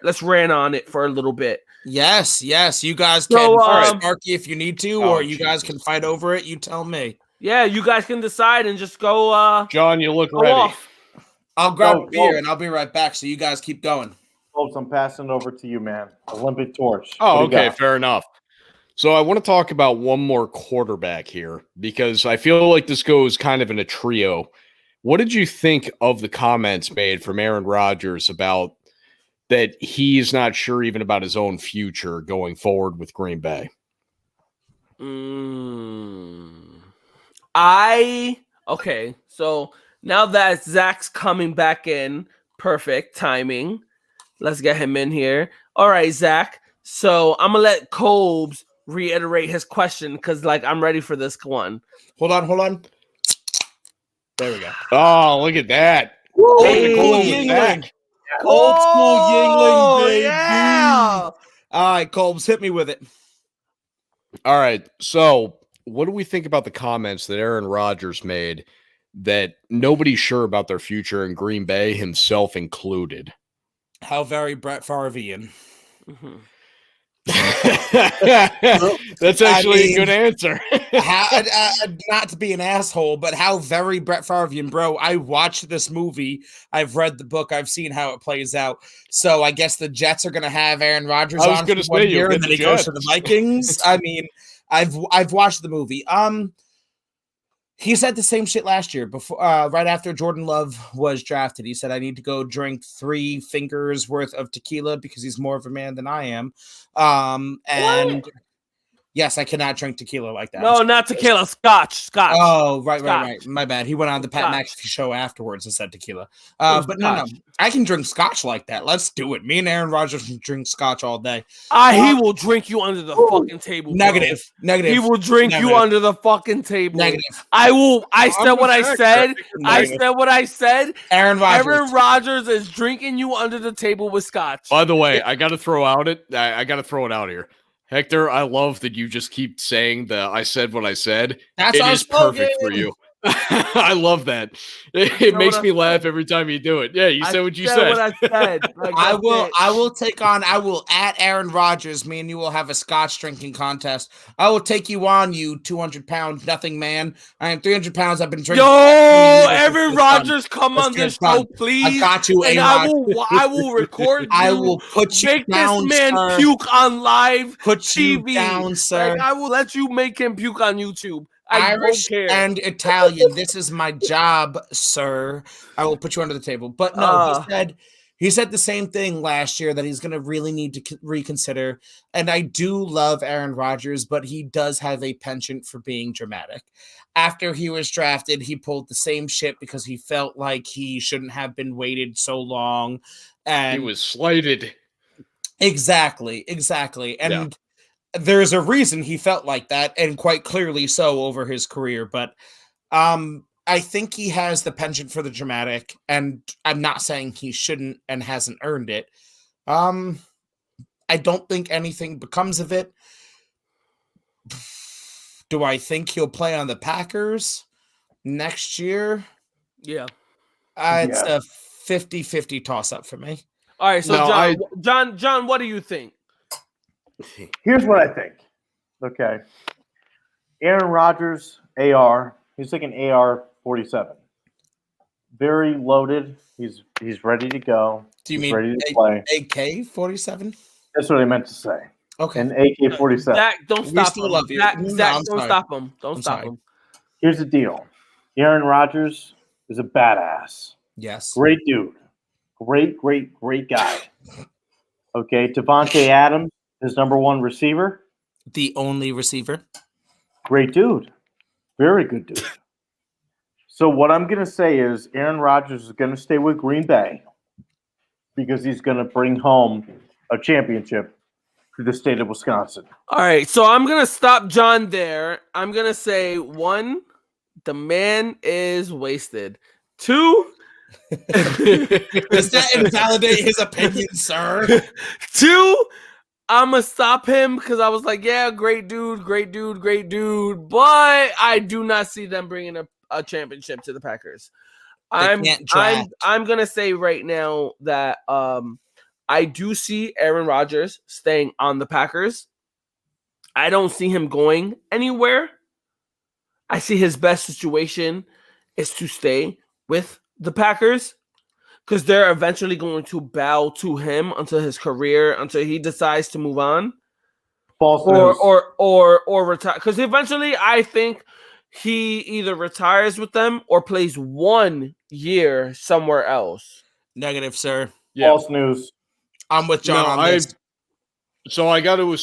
let's rant on it for a little bit. Yes. You guys can Sparky if you need to, or you guys can fight over it. You tell me. Yeah, you guys can decide and just go. John, you look ready. Off. I'll grab a beer and I'll be right back. So you guys keep going. Folks, I'm passing it over to you, man. Olympic torch. Oh, okay, fair enough. So I want to talk about one more quarterback here because I feel like this goes kind of in a trio. What did you think of the comments made from Aaron Rodgers about that he's not sure even about his own future going forward with Green Bay? Okay, so now that Zach's coming back in, perfect timing. Let's get him in here. All right, Zach. So I'm gonna let Colbs reiterate his question because, like, I'm ready for this one. Hold on. There we go. Oh, look at that! Hey, Yingling. Old school Yingling, baby. Yeah. All right, Colbs, hit me with it. All right, so what do we think about the comments that Aaron Rodgers made that nobody's sure about their future in Green Bay, himself included? How very Brett Favre-ian. That's actually a good answer. Not to be an asshole, but how very Brett Favre-ian, bro. I watched this movie. I've read the book. I've seen how it plays out. So I guess the Jets are going to have Aaron Rodgers on for 1 year, and then he goes to the Vikings. I mean, I've watched the movie. He said the same shit last year before, right after Jordan Love was drafted. He said, I need to go drink 3 fingers worth of tequila because he's more of a man than I am. And what? Yes, I cannot drink tequila like that. No, not tequila, scotch. Oh, right. My bad. He went on the Pat McAfee show afterwards and said tequila. But no, I can drink scotch like that. Let's do it. Me and Aaron Rodgers can drink scotch all day. He will drink you under the fucking table. Negative. He will drink you under the fucking table. Negative. I said what I said. I said what I said. Aaron Rodgers is drinking you under the table with scotch. By the way, I got to throw it out here. Hector, I love that you just keep saying that I said what I said. That's It our is perfect for slogan. you. I love that. It know makes what me I laugh said. every time you do it. Yeah, you I said what you said said. what I said. Like, I that's will. it. I will take on. I will at Aaron Rodgers. Me and you will have a Scotch drinking contest. I will take you on. You 200-pound nothing man. I am 300 pounds. I've been drinking. Yo, for 20 years. Let's Aaron get it done. Rodgers, come Let's on get this it done. show, please. I got you, And A-Rod. I will record I you. will put you Make down, this man sir. puke on live Put you TV. down, sir. Like, I will let you make him puke on YouTube. I Irish don't care. and Italian. This is my job, sir. I will put you under the table. But no, he said the same thing last year that he's going to really need to reconsider. And I do love Aaron Rodgers, but he does have a penchant for being dramatic. After he was drafted, he pulled the same shit because he felt like he shouldn't have been waited so long. And he was slighted. Exactly. And there's a reason he felt like that, and quite clearly so over his career. But I think he has the penchant for the dramatic, and I'm not saying he shouldn't and hasn't earned it. I don't think anything becomes of it. Do I think he'll play on the Packers next year? Yeah. It's a 50-50 toss-up for me. All right, so No, John, what do you think? Here's what I think. Okay. Aaron Rodgers, AR. He's like an AR-47. Very loaded. He's ready to go. Do you He's mean ready to play. AK-47? That's what I meant to say. Okay. An AK-47. Zach, don't We stop still him. love you. Zach, No, Zach I'm don't sorry. stop him. Don't I'm stop sorry. him. Here's the deal. Aaron Rodgers is a badass. Yes. Great dude. Great guy. Okay. Devontae Adams, his number one receiver. The only receiver. Great dude. Very good dude. So what I'm going to say is Aaron Rodgers is going to stay with Green Bay because he's going to bring home a championship to the state of Wisconsin. All right, so I'm going to stop John there. I'm going to say, 1, the man is wasted. 2, does that invalidate his opinion, sir? 2, I'm going to stop him because I was like, yeah, great dude. But I do not see them bringing a championship to the Packers. I'm going to say right now that I do see Aaron Rodgers staying on the Packers. I don't see him going anywhere. I see his best situation is to stay with the Packers because they're eventually going to bow to him until he decides to move on. False or retire. Because eventually I think he either retires with them or plays 1 year somewhere else. Negative, sir. False news. I'm with John on this. So I got to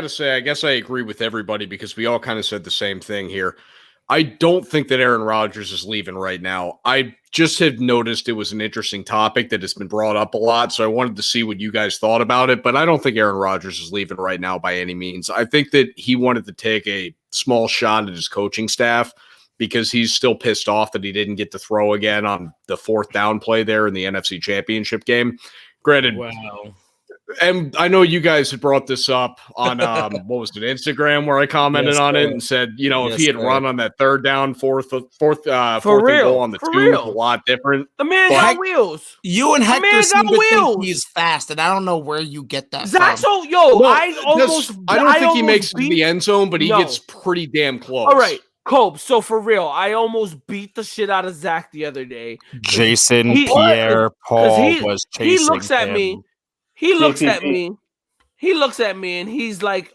say, I guess I agree with everybody because we all kind of said the same thing here. I don't think that Aaron Rodgers is leaving right now. I just have noticed it was an interesting topic that has been brought up a lot, so I wanted to see what you guys thought about it, but I don't think Aaron Rodgers is leaving right now by any means. I think that he wanted to take a small shot at his coaching staff because he's still pissed off that he didn't get to throw again on the 4th down play there in the NFC Championship game. Granted, wow. And I know you guys had brought this up on what was it, Instagram, where I commented on it and said, if he had run on that 3rd down, fourth and goal on the 2, it's a lot different. The man got wheels. You and Hector seem to think he's fast, and I don't know where you get that from. I don't think he makes it to the end zone, but he gets pretty damn close. All right. Cope, so for real, I almost beat the shit out of Zach the other day. Jason Pierre-Paul was chasing him. He looks at me. He looks at me and he's like,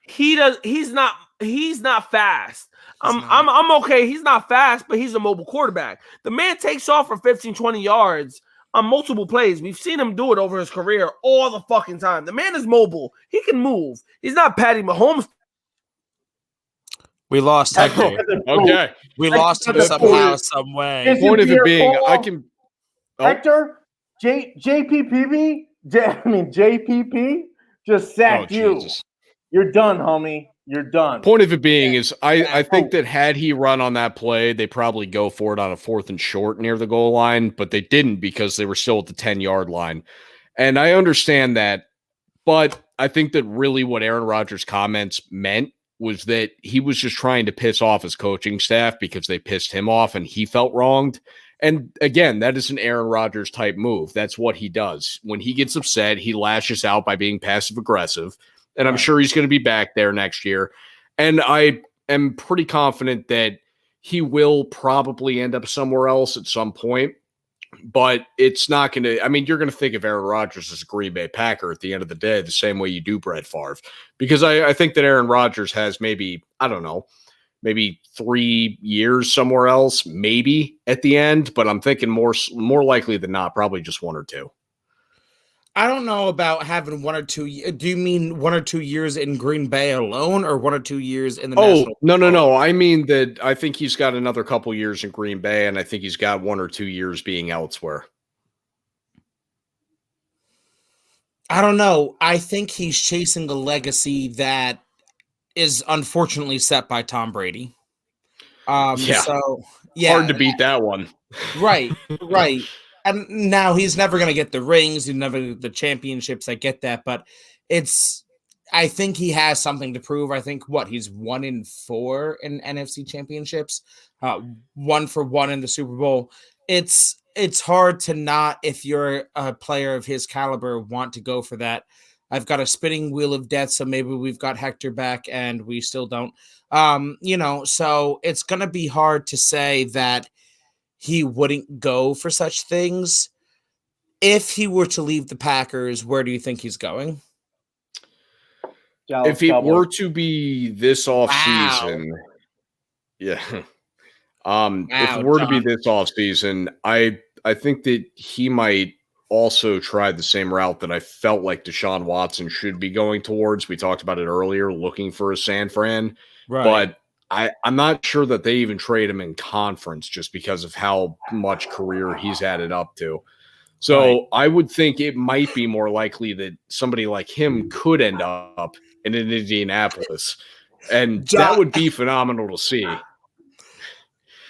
he's not fast. I'm okay. He's not fast, but he's a mobile quarterback. The man takes off for 15, 20 yards on multiple plays. We've seen him do it over his career all the fucking time. The man is mobile. He can move. He's not Patty Mahomes. We lost Hector. Okay. We lost him somehow, some way. Point of it being, I can... Hector? JPP just sacked you. Jesus. You're done, homie. You're done. Point of it being is I think that had he run on that play, they probably go for it on a 4th and short near the goal line, but they didn't because they were still at the 10-yard line. And I understand that But I think that really what Aaron Rodgers' comments meant was that he was just trying to piss off his coaching staff because they pissed him off and he felt wronged. And again, that is an Aaron Rodgers type move. That's what he does. When he gets upset, he lashes out by being passive aggressive. And I'm sure he's going to be back there next year. And I am pretty confident that he will probably end up somewhere else at some point. But it's not going to, I mean, you're going to think of Aaron Rodgers as a Green Bay Packer at the end of the day, the same way you do Brett Favre. Because I think that Aaron Rodgers has maybe, I don't know, maybe 3 years somewhere else, maybe at the end. But I'm thinking more likely than not, probably just 1 or 2. I don't know about having 1 or 2. Do you mean 1 or 2 years in Green Bay alone, or 1 or 2 years in the National? No. I mean that I think he's got another couple years in Green Bay, and I think he's got 1 or 2 years being elsewhere. I don't know. I think he's chasing a legacy that is unfortunately set by Tom Brady. So yeah, hard to beat that one. Right. And now he's never going to get the rings, he's never get the championships. I get that, but I think he has something to prove. I think he's 1-4 in NFC championships, 1 for 1 in the Super Bowl. It's hard to not, if you're a player of his caliber, want to go for that. I've got a spinning wheel of death, so maybe we've got Hector back and we still don't. So it's going to be hard to say that he wouldn't go for such things. If he were to leave the Packers, where do you think he's going? If it were to be this offseason, yeah. If it were to be this offseason, I think that he might also try the same route that I felt like Deshaun Watson should be going towards. We talked about it earlier, looking for a San Fran. Right. But I'm not sure that they even trade him in conference just because of how much career he's added up to. So I would think it might be more likely that somebody like him could end up in Indianapolis. And that would be phenomenal to see.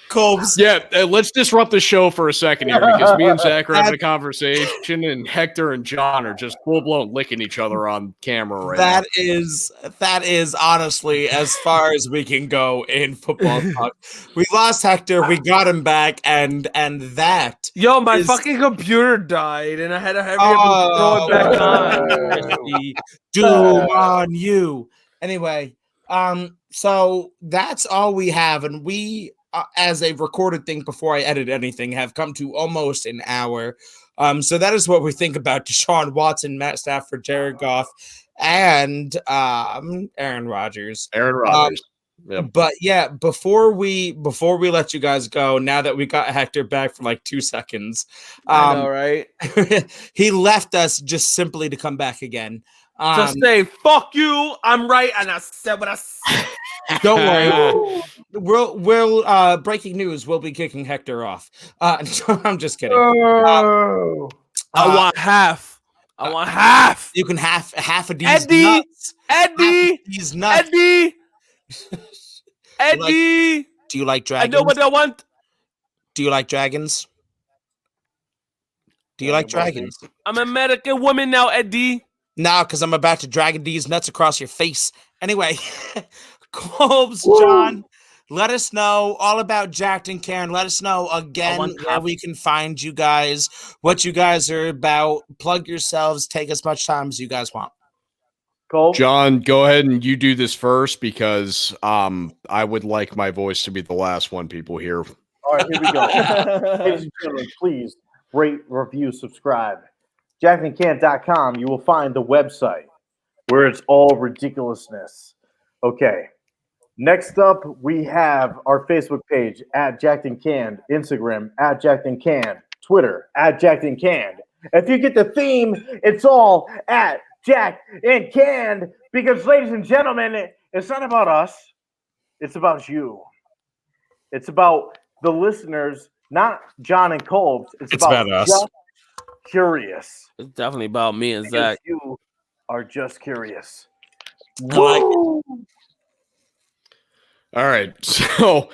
Colbs. Yeah, let's disrupt the show for a second here because me and Zach are having a conversation and Hector and John are just full-blown licking each other on camera right now. That is honestly as far as we can go in football talk. We lost Hector, we got him back, and that my fucking computer died and I had to throw it back on. Doom on you. Anyway, so that's all we have, and we as a recorded thing before I edit anything, have come to almost an hour. So that is what we think about Deshaun Watson, Matt Stafford, Jared Goff, and Aaron Rodgers. Yep. But yeah, before we let you guys go, now that we got Hector back for like 2 seconds, I know, right? He left us just simply to come back again. Just say fuck you. I'm right, and I said what I said. Don't worry. We'll breaking news. We'll be kicking Hector off. I'm just kidding. I want half. I want half. You can half of these Eddie. nuts. Eddie. These nuts. Eddie. Do you like dragons? I know what I want. Do you like dragons? Do you like dragons? I'm an American woman now, Eddie. No, because I'm about to drag these nuts across your face. Anyway, Colbs, John, let us know all about Jacked and Karen. Let us know again where we can find you guys, what you guys are about. Plug yourselves. Take as much time as you guys want. Cole? John, go ahead and you do this first because I would like my voice to be the last one people hear. All right, here we go. Ladies and gentlemen, please rate, review, subscribe. JackedandCanned.com, you will find the website where it's all ridiculousness. Okay. Next up, we have our Facebook page at Jacked and Canned, Instagram at Jacked and Canned, Twitter at Jacked and Canned. If you get the theme, it's all at Jacked and Canned because, ladies and gentlemen, it's not about us. It's about you. It's about the listeners, not John and Colbs. It's about us. Just Curious. It's definitely about me and Because Zach. you are just curious. Woo! All right. So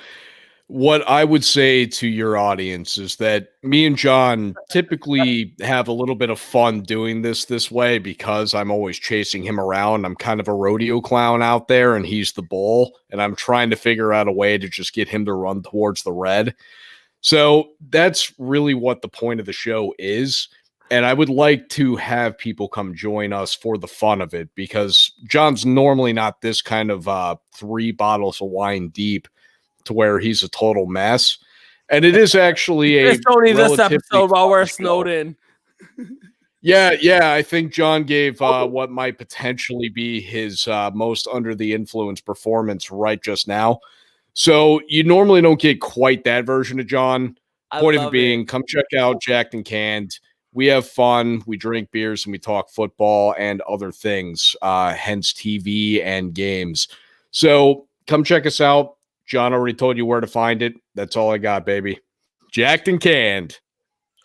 what I would say to your audience is that me and John typically have a little bit of fun doing this way because I'm always chasing him around. I'm kind of a rodeo clown out there and he's the bull, and I'm trying to figure out a way to just get him to run towards the red. So that's really what the point of the show is. And I would like to have people come join us for the fun of it because John's normally not this kind of 3 bottles of wine deep to where he's a total mess. And it is actually it's only this episode while we're snowed in. Yeah. I think John gave what might potentially be his most under the influence performance right just now. So you normally don't get quite that version of John. Point of it being, come check out Jacked and Canned. We have fun. We drink beers and we talk football and other things, hence TV and games. So come check us out. John already told you where to find it. That's all I got, baby. Jacked and Canned.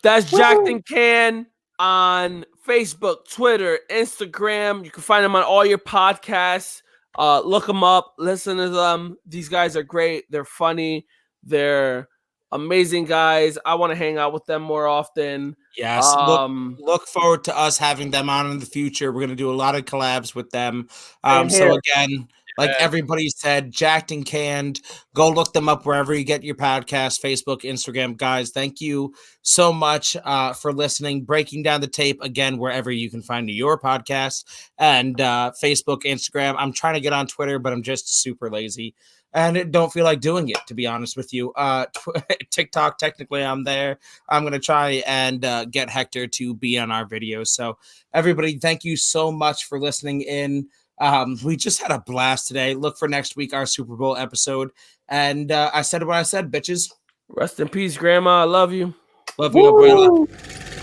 That's Jacked and Canned on Facebook, Twitter, Instagram. You can find them on all your podcasts. Look them up. Listen to them. These guys are great. They're funny. They're amazing guys. I want to hang out with them more often. Yes. Look forward to us having them on in the future. We're going to do a lot of collabs with them. So again, like everybody said, Jacked and Canned, go look them up wherever you get your podcast, Facebook, Instagram. Guys, thank you so much for listening. Breaking Down the Tape, again, wherever you can find your podcast, and Facebook, Instagram. I'm trying to get on Twitter, but I'm just super lazy and don't feel like doing it, to be honest with you. TikTok, technically I'm there. I'm going to try and get Hector to be on our videos. So everybody, thank you so much for listening in. We just had a blast today. Look for next week, our Super Bowl episode. And I said what I said, bitches. Rest in peace, Grandma. I love you. Love you, abuela.